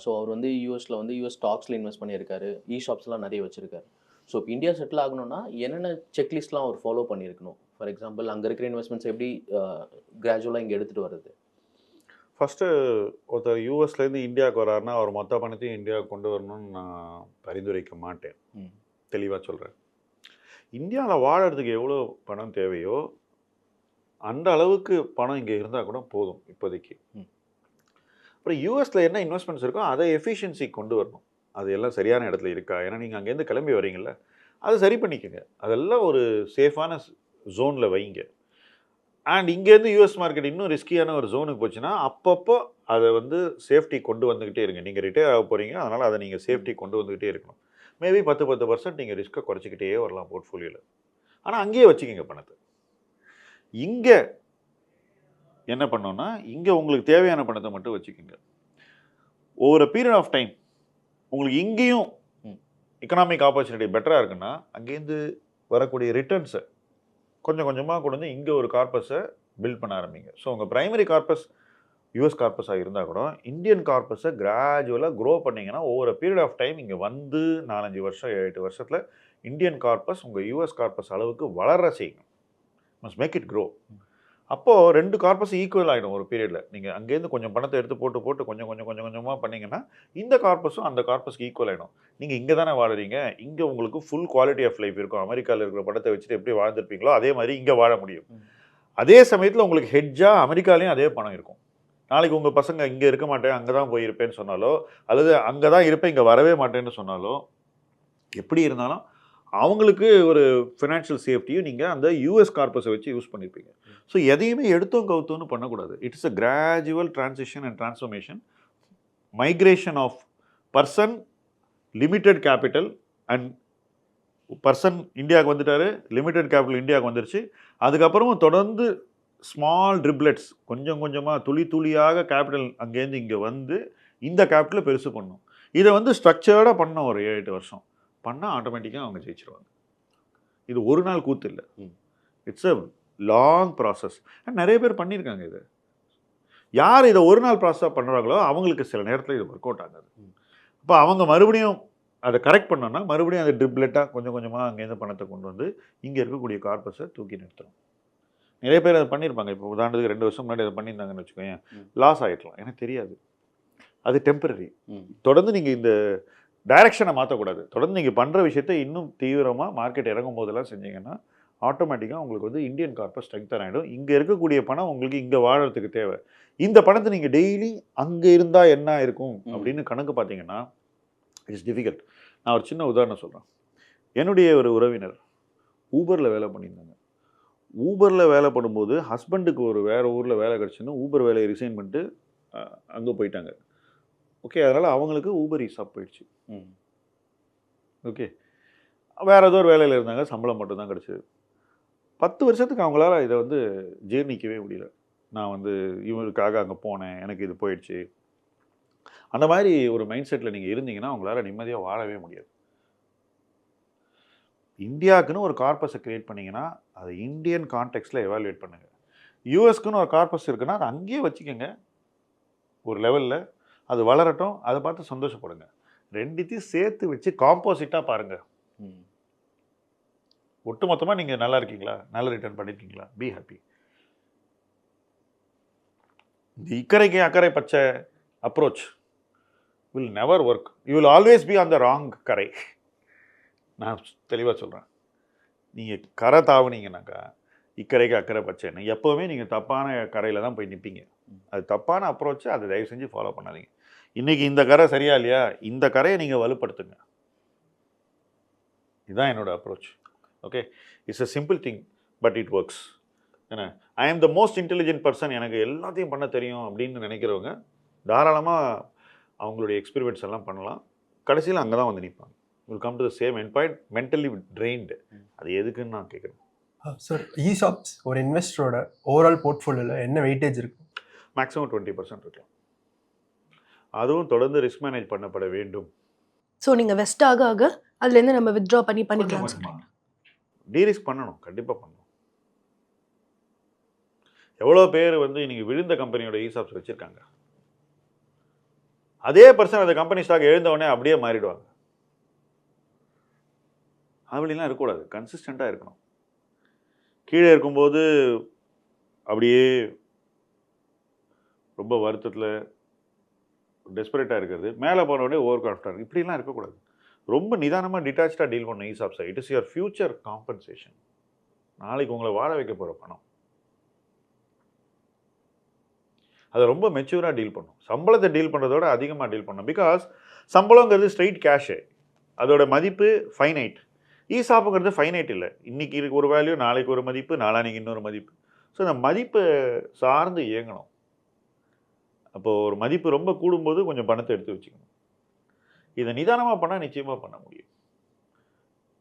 ஸோ அவர் வந்து யூஎஸில் வந்து யூஎஸ் ஸ்டாக்ஸில் இன்வெஸ்ட் பண்ணியிருக்காரு. ஷாப்ஸ்லாம் நிறைய வச்சுருக்காரு. ஸோ இப்போ இந்தியா செட்டில் ஆகணும்னா என்னென்ன செக்லிஸ்ட்லாம் அவர் ஃபாலோ பண்ணியிருக்கணும்? ஃபார் எக்ஸாம்பிள் அங்கே இருக்கிற இன்வெஸ்ட்மெண்ட்ஸ் எப்படி கிராஜுவலாக இங்கே எடுத்துகிட்டு வருது? ஃபஸ்ட்டு ஒருத்தர் யூஎஸ்லேருந்து இந்தியாவுக்கு வராருன்னா அவர் மொத்த பணத்தையும் இந்தியாவுக்கு கொண்டு வரணும்னு நான் பரிந்துரைக்க மாட்டேன். தெளிவாக சொல்கிறேன். இந்தியாவில் வாழறதுக்கு எவ்வளோ பணம் தேவையோ அந்த அளவுக்கு பணம் இங்கே இருந்தால் கூட போதும் இப்போதைக்கு. அப்புறம் யூஎஸில் என்ன இன்வெஸ்ட்மெண்ட்ஸ் இருக்கோ அதை எஃபிஷியன்சி கொண்டு வரணும். அது எல்லாம் சரியான இடத்துல இருக்கா? ஏன்னா நீங்கள் அங்கேருந்து கிளம்பி வரீங்கள, அதை சரி பண்ணிக்கோங்க. அதெல்லாம் ஒரு சேஃபான ஜோனில் வைங்க. அண்ட் இங்கேருந்து யூஎஸ் மார்க்கெட் இன்னும் ரிஸ்கியான ஒரு ஜோனுக்கு போச்சுன்னா அப்பப்போ அதை வந்து சேஃப்டி கொண்டு வந்துக்கிட்டே இருங்க. நீங்கள் ரிட்டையர் ஆக போகிறீங்க, அதனால் அதை நீங்கள் சேஃப்டி கொண்டு வந்துக்கிட்டே இருக்கணும். மேபி 10% நீங்கள் ரிஸ்க்கை குறைச்சிக்கிட்டே வரலாம் போர்ட்ஃபோலியோவில். ஆனால் அங்கேயே வச்சுக்கோங்க பணத்தை. இங்கே என்ன பண்ணோன்னா இங்கே உங்களுக்கு தேவையான பணத்தை மட்டும் வச்சுக்கோங்க. ஒவ்வொரு பீரியட் ஆஃப் டைம் உங்களுக்கு இங்கேயும் எக்கனாமிக் ஆப்பர்ச்சுனிட்டி பெட்டராக இருக்குன்னா அங்கேருந்து வரக்கூடிய ரிட்டர்ன்ஸை கொஞ்சம் கொஞ்சமாக கொண்டு வந்து இங்கே ஒரு கார்பஸை பில்ட் பண்ண ஆரம்பிங்க. ஸோ உங்கள் ப்ரைமரி கார்பஸ் யூஎஸ் கார்பஸாக இருந்தால் கூட இந்தியன் கார்பஸை கிராஜுவலாக க்ரோ பண்ணிங்கன்னா ஒவ்வொரு பீரியட் ஆஃப் டைம் இங்கே வந்து 4-5 வருஷம் 7-8 வருஷத்தில் இந்தியன் கார்பஸ் உங்கள் யூஎஸ் கார்பஸ் அளவுக்கு வளர செய்யணும். Must make it grow. அப்போது 2 கார்பஸ் ஈக்குவல் ஆகிடும் ஒரு பீரியடில். நீங்கள் அங்கேருந்து கொஞ்சம் பணத்தை எடுத்து போட்டு கொஞ்சம் கொஞ்சமாக பண்ணிங்கன்னா இந்த கார்பஸும் அந்த கார்பஸ்க்கு ஈக்குவல் ஆகிடும். நீங்கள் இங்கே தானே வாழுறீங்க, இங்கே உங்களுக்கு ஃபுல் குவாலிட்டி ஆஃப் லைஃப் இருக்கும். அமெரிக்காவில் இருக்கிற பணத்தை வச்சுட்டு எப்படி வாழ்ந்துருப்பீங்களோ அதே மாதிரி இங்கே வாழ முடியும். அதே சமயத்தில் உங்களுக்கு ஹெட்ஜாக அமெரிக்காலையும் அதே பணம் இருக்கும். நாளைக்கு உங்கள் பசங்க இங்கே இருக்க மாட்டேன் அங்கே தான் போயிருப்பேன்னு சொன்னாலோ, அல்லது அங்கே தான் இருப்பேன் இங்கே வரவே மாட்டேன்னு சொன்னாலோ, எப்படி இருந்தாலும் அவங்களுக்கு ஒரு ஃபினான்ஷியல் சேஃப்டியும் நீங்கள் அந்த யூஎஸ் கார்பஸை வச்சு யூஸ் பண்ணியிருப்பீங்க. ஸோ எதையுமே எடுத்தோம் கவுத்தோன்னு பண்ணக்கூடாது. It's a gradual transition and transformation. Migration of person, limited capital and person இந்தியாவுக்கு வந்துட்டாரு, லிமிட்டெட் கேபிட்டல் இந்தியாவுக்கு வந்துருச்சு. அதுக்கப்புறமும் தொடர்ந்து ஸ்மால் ட்ரிப்லெட்ஸ் கொஞ்சம் கொஞ்சமாக துளியாக கேபிட்டல் அங்கேருந்து இங்கே வந்து இந்த கேபிட்டலை பெருசு பண்ணும். இதை வந்து ஸ்ட்ரக்சர்டாக பண்ணோம் ஒரு 7-8 வருஷம் பண்ணால் ஆட்டோமேட்டிக்காக அவங்க ஜெயிச்சிருவாங்க. இது ஒரு நாள் கூத்து இல்லை. It's a long process. நிறைய பேர் பண்ணியிருக்காங்க. இது யார் இதை ஒரு நாள் ப்ராசஸாக பண்ணுறாங்களோ அவங்களுக்கு சில நேரத்தில் இது ஒர்க் அவுட் ஆகாது. இப்போ அவங்க மறுபடியும் அதை கரெக்ட் பண்ணோன்னா மறுபடியும் அதை ட்ரிப்லெட்டாக கொஞ்சம் கொஞ்சமாக அங்கேருந்து பணத்தை கொண்டு வந்து இங்கே இருக்கக்கூடிய கார்பஸை தூக்கி நிறுத்தணும். நிறைய பேர் அதை பண்ணியிருப்பாங்க. இப்போ உதாரணத்துக்கு 2 வருஷம் முன்னாடி அதை பண்ணியிருந்தாங்கன்னு வச்சுக்கோங்க, லாஸ் ஆகிடலாம். எனக்கு தெரியாது, அது டெம்பரரி. தொடர்ந்து நீங்கள் இந்த டைரக்ஷனை மாற்றக்கூடாது. தொடர்ந்து நீங்கள் பண்ணுற விஷயத்தை இன்னும் தீவிரமாக மார்க்கெட் இறங்கும் போதெல்லாம் செஞ்சீங்கன்னா ஆட்டோமேட்டிக்காக உங்களுக்கு வந்து இந்தியன் கார்பஸ் ஸ்ட்ரெங்தன் ஆகிடும். இங்கே இருக்கக்கூடிய பணம் உங்களுக்கு இங்கே வாழறதுக்கு தேவை. இந்த பணத்தை நீங்கள் டெய்லி அங்கே இருந்தால் என்ன இருக்கும் அப்படின்னு கணக்கு பார்த்தீங்கன்னா இட்ஸ் டிஃபிகல்ட். நான் ஒரு சின்ன உதாரணம் சொல்கிறேன். என்னுடைய ஒரு உறவினர் ஊபரில் வேலை பண்ணியிருந்தாங்க. ஊபரில் வேலை பண்ணும்போது ஹஸ்பண்டுக்கு ஒரு வேறு ஊரில் வேலை கிடச்சுன்னு ஊபர் வேலையை ரிசைன் பண்ணிட்டு அங்கே போயிட்டாங்க. ஓகே, அதனால் அவங்களுக்கு ஊபர் ஈஸாக போயிடுச்சு. ஓகே, வேறு ஏதோ ஒரு வேலையில் இருந்தாங்க, சம்பளம் மட்டும்தான் கிடச்சிது. 10 வருஷத்துக்கு அவங்களால இதை வந்து ஜீர்ணிக்கவே முடியல. நான் வந்து இவருக்காக அங்கே போனேன், எனக்கு இது போயிடுச்சு. அந்த மாதிரி ஒரு மைண்ட் செட்டில் நீங்கள் இருந்தீங்கன்னா அவங்களால நிம்மதியாக வாழவே முடியாது. இந்தியாவுக்குன்னு ஒரு கார்பஸை க்ரியேட் பண்ணிங்கன்னா அதை இந்தியன் கான்டெக்ஸ்டில் எவாலுவேட் பண்ணுங்கள். யூஎஸ்க்குன்னு ஒரு கார்பஸ் இருக்குன்னா அதை அங்கேயே வச்சுக்கோங்க. ஒரு லெவலில் அது வளரட்டும், அதை பார்த்து சந்தோஷப்படுங்க. ரெண்டுத்தையும் சேர்த்து வச்சு காம்போசிட்டாக பாருங்கள். ஒட்டுமொத்தமாக நீங்கள் நல்லா இருக்கீங்களா, நல்ல ரிட்டர்ன் பண்ணியிருக்கீங்களா, பி ஹாப்பி. இந்த இக்கரைக்கு அக்கறை பச்சை approach will never work. You will always be on the wrong கரை. நான் தெளிவாக சொல்கிறேன். நீங்கள் கரை தாவுனீங்கன்னாக்கா இக்கரைக்கு அக்கறை பச்சைன்னு எப்போவுமே நீங்கள் தப்பான கரையில் தான் போய் நிற்பீங்க. அது தப்பான அப்ரோச்சு. அதை தயவு செஞ்சு ஃபாலோ பண்ணாதீங்க. இன்றைக்கி இந்த கரை சரியா இல்லையா, இந்த கரையை நீங்கள் வலுப்படுத்துங்க. இதுதான் என்னோடய approach. Okay, it's a simple thing but it works. ஏன்னா ஐ ஆம் த மோஸ்ட் இன்டெலிஜென்ட் பர்சன், எனக்கு எல்லாத்தையும் பண்ண தெரியும் அப்படின்னு நினைக்கிறவங்க தாராளமாக அவங்களுடைய எக்ஸ்பெரிமெண்ட்ஸ் எல்லாம் பண்ணலாம். கடைசியில் அங்கே தான் வந்து நிற்பாங்க. Will come to the same end point, mentally trained. அது எதுக்குன்னு நான் கேட்குறேன். சார், ESOPs ஒரு இன்வெஸ்டரோட ஓவரால் போர்ட்ஃபோலியோவில் என்ன வெயிட்டேஜ் இருக்கும்? மேக்ஸிமம் 20% இருக்கலாம். அதுவும் தொடர்ந்து ரிஸ்க் மேனேஜ் பண்ணப்பட வேண்டும். ஸோ நீங்கள் வெஸ்ட் ஆக ஆக அதுலேருந்து நம்ம வித்ட்ரா பண்ணிக்கலாம். டீரிஸ்க் பண்ணணும், கண்டிப்பாக பண்ணணும். எவ்வளோ பேர் வந்து இன்றைக்கி விழுந்த கம்பெனியோட ESOPs வச்சுருக்காங்க. அதே பர்சன் அந்த கம்பெனி ஸ்டாக் எழுந்தவொடனே அப்படியே மாறிடுவாங்க. அப்படிலாம் இருக்கக்கூடாது, கன்சிஸ்டண்ட்டாக இருக்கணும். கீழே இருக்கும்போது அப்படியே ரொம்ப வருத்தத்தில் டெஸ்பரேட்டாக இருக்கிறது, மேலே போன உடனே ஓவர் கான்ஃபிடன்ட் இருக்குது, இப்படிலாம் இருக்கக்கூடாது. ரொம்ப நிதானமாக டிட்டாச்சாக டீல் பண்ணணும் ESOPs. It is your future compensation. நாளைக்கு உங்களை வாழ வைக்க போகிற பணம். அதை ரொம்ப மெச்சூராக டீல் பண்ணும். சம்பளத்தை டீல் பண்ணுறதோட அதிகமாக டீல் பண்ணணும். பிகாஸ் சம்பளங்கிறது ஸ்ட்ரெயிட் கேஷு, அதோட மதிப்பு ஃபைனைட். ESOPங்கிறது ஃபைனைட் இல்லை. இன்றைக்கி இருக்கு ஒரு வேல்யூ, நாளைக்கு ஒரு மதிப்பு, நாளான்னைக்கு இன்னொரு மதிப்பு. ஸோ இந்த மதிப்பை சார்ந்து இயங்கணும். அப்போது ஒரு மதிப்பு ரொம்ப கூடும்போது கொஞ்சம் பணத்தை எடுத்து வச்சுக்கணும். இதை நிதானமாக பண்ணால் நிச்சயமாக பண்ண முடியும்.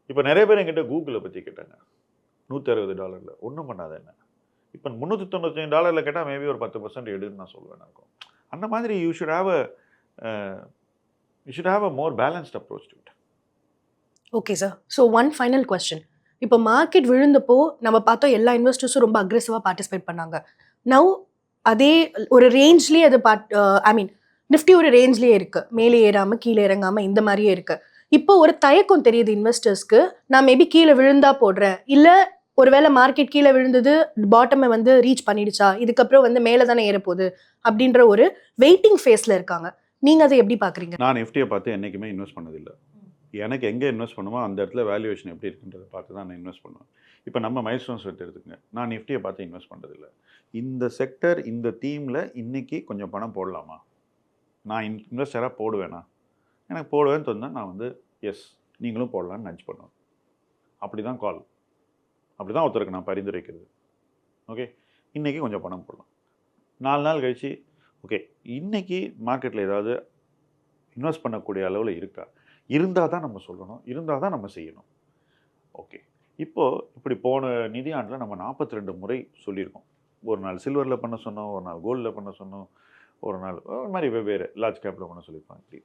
இப்போ நிறைய பேர் என்கிட்ட கூகுளை பற்றி கேட்டாங்க. $160 ஒன்றும் பண்ணாத என்ன. இப்போ $395 கேட்டால் மேபி ஒரு 10% எடுன்னு நான் சொல்லுவேன். இருக்கும் அந்த மாதிரி you should have a more balanced approach to it. Okay sir. So one final question. இப்போ மார்க்கெட் விழுந்தப்போ நம்ம பார்த்தோம் எல்லா இன்வெஸ்டர்ஸும் ரொம்ப அக்ரெசிவாக பார்ட்டிசிபேட் பண்ணாங்க. நவ் அதே ஒரு ரேஞ்ச்லேயே அது நிஃப்டி ஒரு ரேஞ்ச்லேயே இருக்குது, மேலே ஏறாமல் கீழே இறங்காமல் இந்த மாதிரியே இருக்குது. இப்போ ஒரு தயக்கம் தெரியுது இன்வெஸ்டர்ஸ்க்கு, நான் மேபி கீழே விழுந்தா போடுறேன், இல்லை ஒருவேளை மார்க்கெட் கீழே விழுந்தது பாட்டமை வந்து ரீச் பண்ணிடுச்சா, இதுக்கப்புறம் வந்து மேலே தானே ஏறப்போகுது அப்படின்ற ஒரு வெயிட்டிங் ஃபேஸில் இருக்காங்க. நீங்கள் அதை எப்படி பார்க்குறீங்க? நான் நிஃப்டியை பார்த்து என்றைக்குமே இன்வெஸ்ட் பண்ணதில்லை. எனக்கு எங்கே இன்வெஸ்ட் பண்ணுமோ அந்த இடத்துல வேல்யூவேஷன் எப்படி இருக்குன்றதை பார்த்து தான் நான் இன்வெஸ்ட் பண்ணுவேன். இப்போ நம்ம மைல்ஸ்டோன்ஸ் எடுத்துக்கங்க, நான் நிஃப்டியை பார்த்து இன்வெஸ்ட் பண்ணுறதில்லை. இந்த செக்டர் இந்த தீமில் இன்றைக்கி கொஞ்சம் பணம் போடலாமா, நான் இன்வெஸ்டராக போடுவேனா, எனக்கு போடுவேன்னு தோணுதான் நான் வந்து எஸ் நீங்களும் போடலான்னு நினச்சி பண்ணுவேன். அப்படி தான் கால், அப்படி தான் ஒருத்தருக்கு நான் பரிந்துரைக்கிறது. ஓகே, இன்றைக்கி கொஞ்சம் பணம் போடலாம், 4 நாள் கழிச்சு ஓகே இன்றைக்கி மார்க்கெட்டில் ஏதாவது இன்வெஸ்ட் பண்ணக்கூடிய அளவில் இருக்கா, இருந்தால் தான் நம்ம சொல்லணும், இருந்தால் தான் நம்ம செய்யணும். ஓகே, இப்போது இப்படி போன நிதியாண்டில் நம்ம 42 முறை சொல்லியிருக்கோம். ஒரு நாள் சில்வரில் பண்ண சொன்னோம், ஒரு நாள் கோல்டில் பண்ண சொன்னோம், ஒரு நாள் ஒரு மாதிரி வெவ்வேறு லார்ஜ் கேப்பில் பண்ண சொல்லியிருப்பாங்க. இப்படி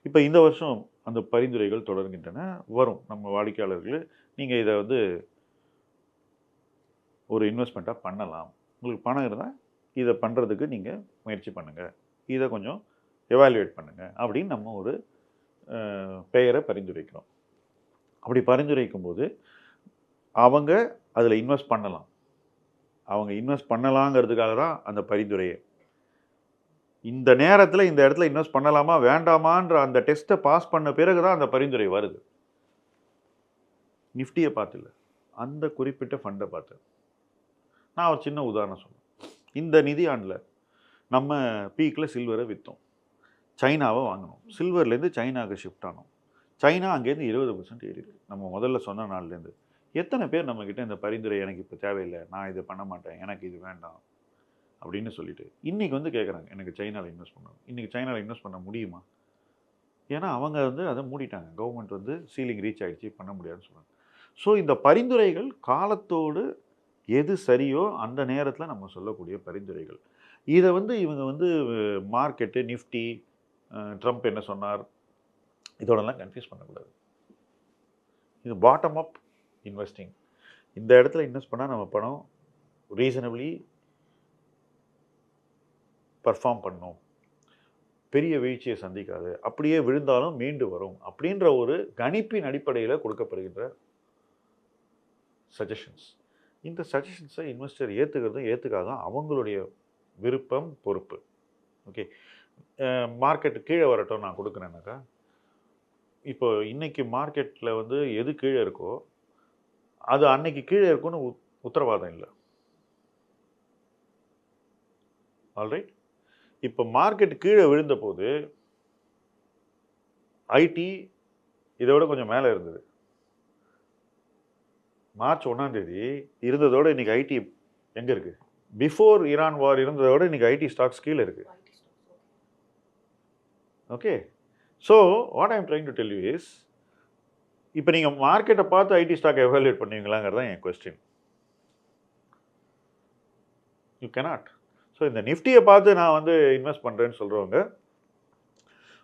இப்போ இந்த வருஷம் அந்த பரிந்துரைகள் தொடர்கின்றன, வரும். நம்ம வாடிக்கையாளர்கள் நீங்கள் இதை வந்து ஒரு இன்வெஸ்ட்மெண்ட்டாக பண்ணலாம், உங்களுக்கு பணம் இருந்தால் இதை பண்ணுறதுக்கு நீங்கள் முயற்சி பண்ணுங்கள், இதை கொஞ்சம் எவாலுவேட் பண்ணுங்கள் அப்படின்னு நம்ம ஒரு பெயரை பரிந்துரைக்கிறோம். அப்படி பரிந்துரைக்கும் போது அவங்க அதில் இன்வெஸ்ட் பண்ணலாம். அவங்க இன்வெஸ்ட் பண்ணலாங்கிறதுக்காக தான் அந்த பரிந்துரையை. இந்த நேரத்தில் இந்த இடத்துல இன்வெஸ்ட் பண்ணலாமா வேண்டாமான்ற அந்த டெஸ்ட்டை பாஸ் பண்ண பிறகு தான் அந்த பரிந்துரை வருது. நிஃப்டியை பார்த்துல அந்த குறிப்பிட்ட ஃபண்டை பார்த்து நான் ஒரு சின்ன உதாரணம் சொல்லுவேன். இந்த நிதி ஆண்டில் நம்ம பீக்கில் சில்வரை விற்றோம், சைனாவை வாங்கினோம், சில்வர்லேருந்து சைனாவுக்கு ஷிஃப்ட் ஆனோம். சைனா அங்கேருந்து 20% ஏறிடுது நம்ம முதல்ல சொன்ன நாள்லேருந்து. எத்தனை பேர் நம்மக்கிட்ட இந்த பரிந்துரை எனக்கு இப்போ தேவையில்லை, நான் இதை பண்ண மாட்டேன், எனக்கு இது வேண்டாம் அப்படின்னு சொல்லிட்டு இன்றைக்கி வந்து கேட்குறாங்க எனக்கு சைனாவில் இன்வெஸ்ட் பண்ணணும். இன்றைக்கி சைனாவில் இன்வெஸ்ட் பண்ண முடியுமா? ஏன்னா அவங்க வந்து அதை மூடிட்டாங்க, கவர்மெண்ட் வந்து சீலிங் ரீச் ஆகிடுச்சு, பண்ண முடியாதுன்னு சொல்கிறாங்க. ஸோ இந்த பரிந்துரைகள் காலத்தோடு எது சரியோ அந்த நேரத்தில் நம்ம சொல்லக்கூடிய பரிந்துரைகள். இதை வந்து இவங்க வந்து மார்க்கெட்டு நிஃப்டி ட்ரம்ப் என்ன சொன்னார் இதோடலாம் கன்ஃபியூஸ் பண்ணக்கூடாது. இது பாட்டம் அப் இன்வெஸ்டிங். இந்த இடத்துல இன்வெஸ்ட் பண்ணால் நம்ம பணம் ரீசனபிளி பர்ஃபார்ம் பண்ணணும். பெரிய வீழ்ச்சியை சந்திக்காது, அப்படியே விழுந்தாலும் மீண்டு வரும் அப்படின்ற ஒரு கணிப்பின் அடிப்படையில் கொடுக்கப்படுகின்ற சஜஷன்ஸ். இந்த சஜஷன்ஸை இன்வெஸ்டர் ஏற்றுக்கிறதும் ஏற்றுக்காதான் அவங்களுடைய விருப்பம், பொறுப்பு. ஓகே, மார்க்கெட்டு கீழே வரட்டும் நான் கொடுக்குறேன்னாக்கா, இப்போ இன்றைக்கி மார்க்கெட்டில் வந்து எது கீழே இருக்கோ அது அன்னைக்கு கீழே இருக்குன்னு உத்தரவாதம் இல்லை. ஆல்ரைட், இப்போ மார்க்கெட் கீழே விழுந்த போது ஐடி இதோட கொஞ்சம் மேலே இருந்தது. மார்ச் 1ஆம் தேதி இருந்ததோட இன்னைக்கு ஐடி எங்கே இருக்குது? பிஃபோர் ஈரான் வார் இருந்ததோட இன்னைக்கு ஐடி ஸ்டாக்ஸ் கீழே இருக்குது. Okay, so what I'm trying to tell you is, இப்போ நீங்கள் மார்க்கெட்டை பார்த்து ஐடி ஸ்டாக் எவாலுவேட் பண்ணுவீங்களாங்கிறது தான் என் கொஸ்டின். You cannot. ஸோ இந்த நிஃப்டியை பார்த்து நான் வந்து இன்வெஸ்ட் பண்ணுறேன்னு சொல்கிறவங்க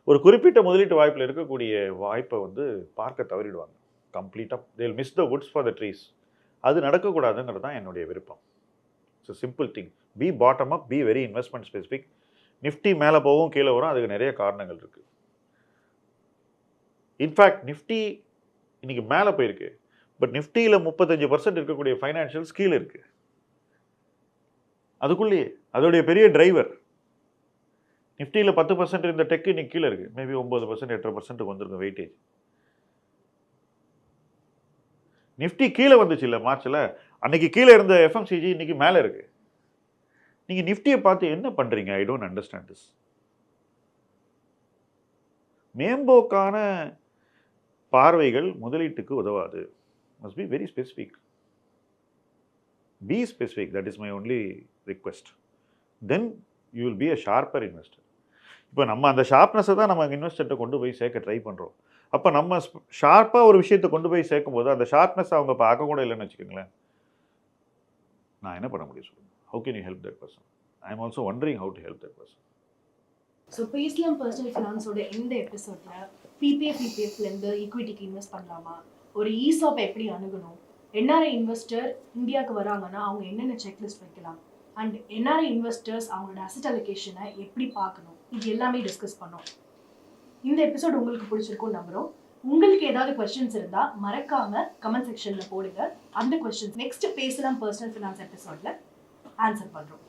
ஒரு குறிப்பிட்ட முதலீட்டு வாய்ப்பில் இருக்கக்கூடிய வாய்ப்பை வந்து பார்க்க தவறிடுவாங்க. கம்ப்ளீட்டாக they'll miss the woods for the trees. அது நடக்கக்கூடாதுங்கிறது தான் என்னுடைய விருப்பம். It's a simple thing. Be bottom up, be very investment specific. Nifty மேலே போகும் கீழே வரும், அதுக்கு நிறைய காரணங்கள் இருக்குது. இன்ஃபேக்ட் நிஃப்டி இன்னைக்கு மேலே போயிருக்கு, பட் நிஃப்டியில் 35% இருக்கக்கூடிய ஃபைனான்ஷியல்ஸ் கீழே இருக்குது. அதுக்குள்ளேயே அதோடைய பெரிய டிரைவர் நிஃப்டியில் 10% இருந்த டெக் இன்னைக்கு கீழே இருக்குது. மேபி 9%, 8% வந்துருக்கும் வெயிட்டேஜ். நிஃப்டி கீழே வந்துச்சு இல்லை மார்ச்சில், அன்னைக்கு கீழே இருந்த எஃப்எம்சிஜி இன்னைக்கு மேலே இருக்கு. நீங்கள் நிஃப்டியை பார்த்து என்ன பண்ணுறீங்க? I don't understand this. மேம்போக்கான பார்வைகள் முதலீட்டுக்கு உதவாது. Must be very specific. Be specific, that is my only request. Then you will be a sharper investor. இப்போ நம்ம அந்த ஷார்ப்னஸை தான் நம்ம இன்வெஸ்டர்கிட்ட கொண்டு போய் சேர்க்க ட்ரை பண்ணுறோம். அப்போ நம்ம ஷார்ப்பாக ஒரு விஷயத்தை கொண்டு போய் சேர்க்கும் போது அந்த ஷார்ப்னஸ் அவங்க பார்க்க கூட இல்லைன்னு வச்சுக்கோங்களேன், நான் என்ன பண்ண முடியும் சொல்லுங்கள்? How can you help that person? I am also wandering how to help that person. So பேசலாம் பர்சனல் ஃபினான்ஸோட இந்த எபிசோடில் பிபிஎஃப்லேருந்து ஈக்விட்டிக்கு இன்வெஸ்ட் பண்ணலாமா, ஒரு ஈசாப் எப்படி அணுகணும், என்ஆர்ஐ இன்வெஸ்டர் இந்தியாவுக்கு வராங்கன்னா அவங்க என்னென்ன செக்லிஸ்ட் வைக்கலாம், அண்ட் என்ஆர்ஐ இன்வெஸ்டர்ஸ் அவங்களோட அசெட் அலோகேஷனை எப்படி பார்க்கணும், இது எல்லாமே டிஸ்கஸ் பண்ணோம். இந்த எபிசோட் உங்களுக்கு பிடிச்சிருக்கும்னு நம்புகிறோம். உங்களுக்கு ஏதாவது கொஸ்டின்ஸ் இருந்தால் மறக்காம கமெண்ட் செக்ஷனில் போடுங்க. அந்த கொஸ்டின்ஸ் நெக்ஸ்ட் பேசலாம் பர்சனல் ஃபினான்ஸ் எபிசோடில் ஆன்சர் பண்ணுறோம்.